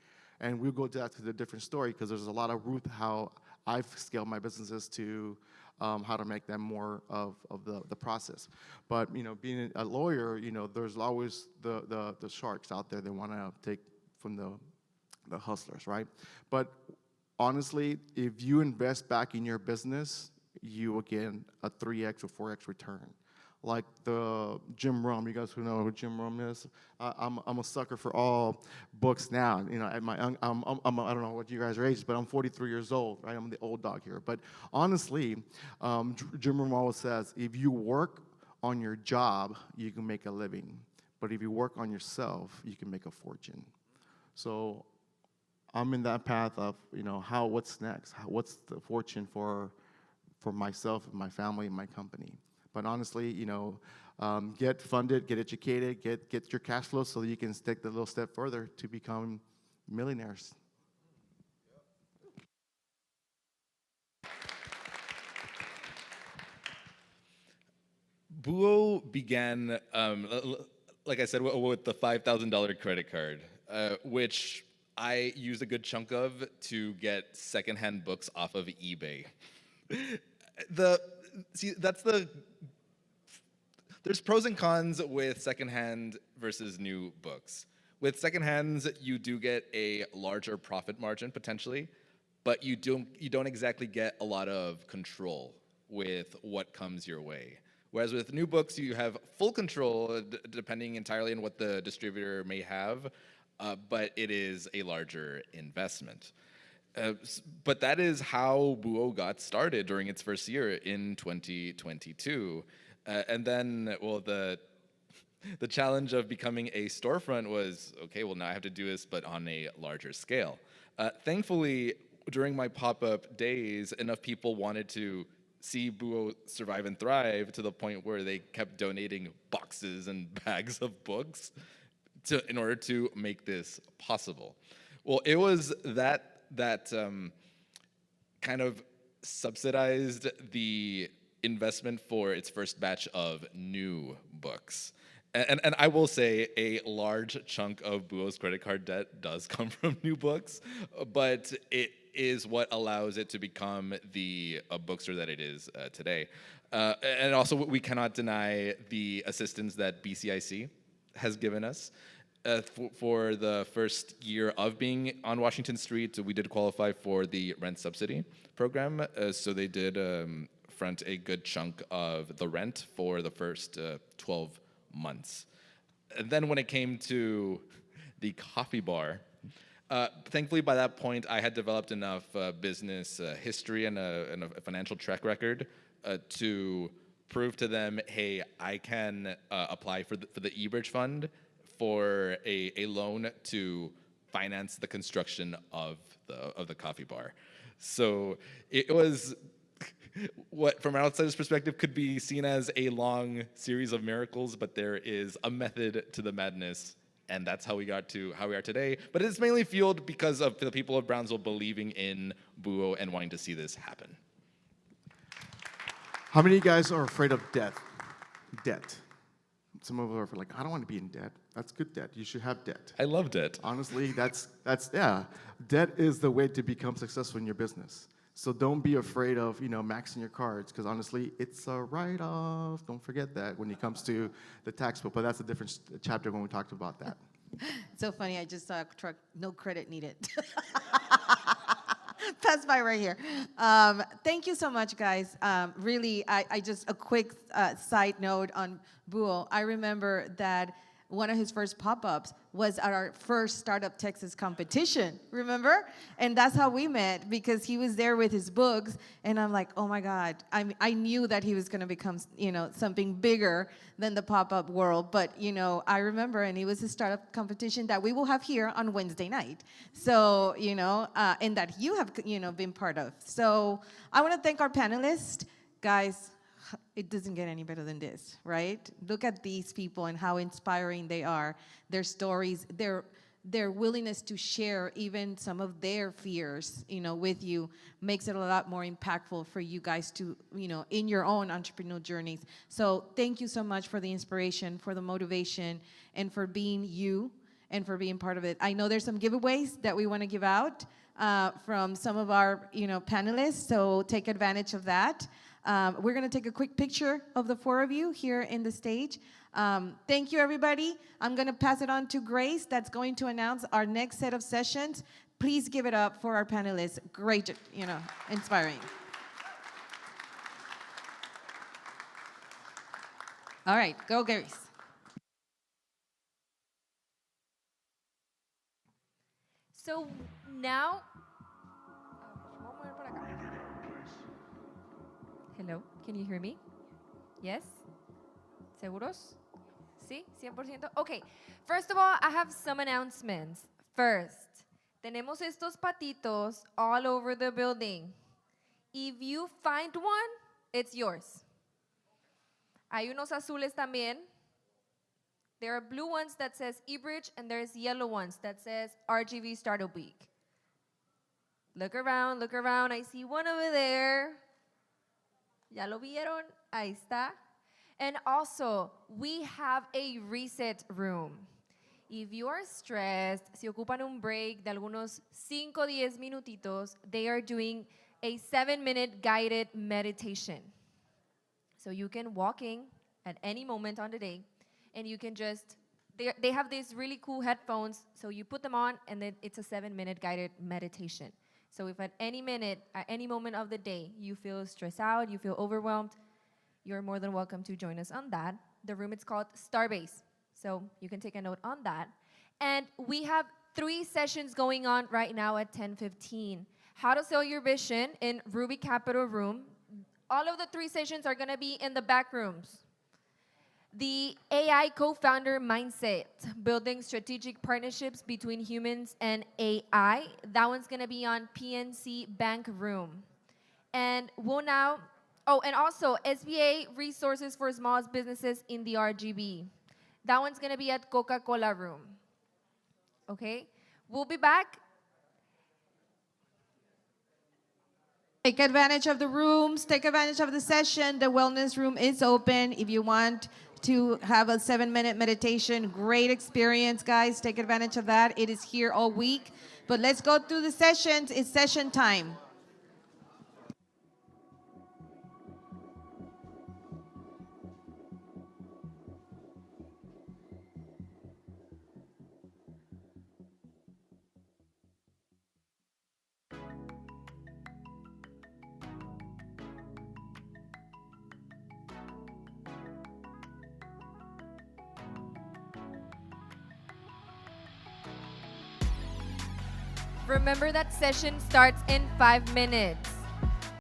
And we'll go to that to the different story, because there's a lot of route how I've scaled my businesses to how to make them more of the process. But, you know, being a lawyer, you know, there's always the sharks out there that want to take from the hustlers, right? But honestly, if you invest back in your business, you will get a 3x or 4x return. Like the Jim Rohn, you guys who know who Jim Rohn is, I'm a sucker for all books now. You know, at my I don't know what you guys are ages, but I'm 43 years old, right? I'm the old dog here. But honestly, Jim Rohn always says, if you work on your job, you can make a living. But if you work on yourself, you can make a fortune. So I'm in that path of, what's next? What's the fortune for myself and my family and my company? But honestly, get funded, get educated, get your cash flow so that you can take the little step further to become millionaires. Buo began, like I said, with the $5,000 credit card, which I used a good chunk of to get secondhand books off of eBay. There's pros and cons with secondhand versus new books. With secondhands, you do get a larger profit margin potentially, but you don't exactly get a lot of control with what comes your way. Whereas with new books, you have full control, depending entirely on what the distributor may have, but it is a larger investment. But that is how Buo got started during its first year in 2022. And then, well, the challenge of becoming a storefront was, okay, well, now I have to do this, but on a larger scale. Thankfully, during my pop-up days, enough people wanted to see Buo survive and thrive to the point where they kept donating boxes and bags of books in order to make this possible. Well, it was that kind of subsidized the investment for its first batch of new books. And I will say a large chunk of Buo's credit card debt does come from new books, but it is what allows it to become the bookstore that it is today. And also, we cannot deny the assistance that BCIC has given us. For the first year of being on Washington Street, we did qualify for the rent subsidy program. So they did front a good chunk of the rent for the first 12 months. And then when it came to the coffee bar, thankfully by that point I had developed enough business history and a financial track record to prove to them, hey, I can apply for the eBridge fund for a loan to finance the construction of the coffee bar. So it was what, from an outsider's perspective, could be seen as a long series of miracles, but there is a method to the madness, and that's how we got to how we are today. But it's mainly fueled because of the people of Brownsville believing in Buo and wanting to see this happen. How many of you guys are afraid of debt? Debt. Some of us are like, I don't want to be in debt. That's good debt. You should have debt. I love debt. Honestly, that's yeah. Debt is the way to become successful in your business. So don't be afraid of maxing your cards, because honestly, it's a write-off. Don't forget that when it comes to the tax bill. But that's a different chapter when we talked about that. So funny, I just saw a truck, no credit needed. Pass by right here. Thank you so much, guys. Really, I just, a quick side note on Buo. I remember that one of his first pop-ups was at our first Startup Texas competition, remember? And that's how we met, because he was there with his books, and I'm like, oh my God. I knew that he was gonna become, something bigger than the pop-up world, but, I remember, and it was a startup competition that we will have here on Wednesday night. So, and that you have, been part of. So I wanna thank our panelists. Guys, it doesn't get any better than this, right? Look at these people and how inspiring they are. Their stories, their willingness to share even some of their fears, with you makes it a lot more impactful for you guys to, in your own entrepreneurial journeys. So thank you so much for the inspiration, for the motivation, and for being you and for being part of it. I know there's some giveaways that we want to give out from some of our, panelists, so take advantage of that. We're going to take a quick picture of the four of you here in the stage. Thank you, everybody. I'm going to pass it on to Grace, that's going to announce our next set of sessions. Please give it up for our panelists. Great, inspiring. All right, go, Grace. So now, hello, can you hear me? Yes? ¿Seguros? Sí, 100%? Okay, first of all, I have some announcements. First, Tenemos estos patitos all over the building. If you find one, it's yours. Hay unos azules también. There are blue ones that says eBridge, and there's yellow ones that says RGV Startup Week. Look around, I see one over there. ¿Ya lo vieron? Ahí está. And also, we have a reset room. If you are stressed, si ocupan un break de algunos 5-10 minutitos, they are doing a 7-minute guided meditation. So you can walk in at any moment on the day, and you can just, they have these really cool headphones, so you put them on, and then it's a 7-minute guided meditation. So if at any minute, at any moment of the day, you feel stressed out, you feel overwhelmed, you're more than welcome to join us on that. The room is called Starbase, so you can take a note on that. And we have 3 sessions going on right now at 10:15. How to sell your vision in Ruby Capital Room. All of the 3 sessions are gonna be in the back rooms. The AI co-founder mindset, building strategic partnerships between humans and AI. That one's gonna be on PNC Bank Room. And we'll now, and also SBA resources for small businesses in the RGB. That one's gonna be at Coca-Cola Room. Okay, we'll be back. Take advantage of the rooms, take advantage of the session. The wellness room is open. If you want to have a 7-minute meditation, great experience, guys. Take advantage of that. It is here all week. But let's go through the sessions. It's session time. Remember that session starts in 5 minutes.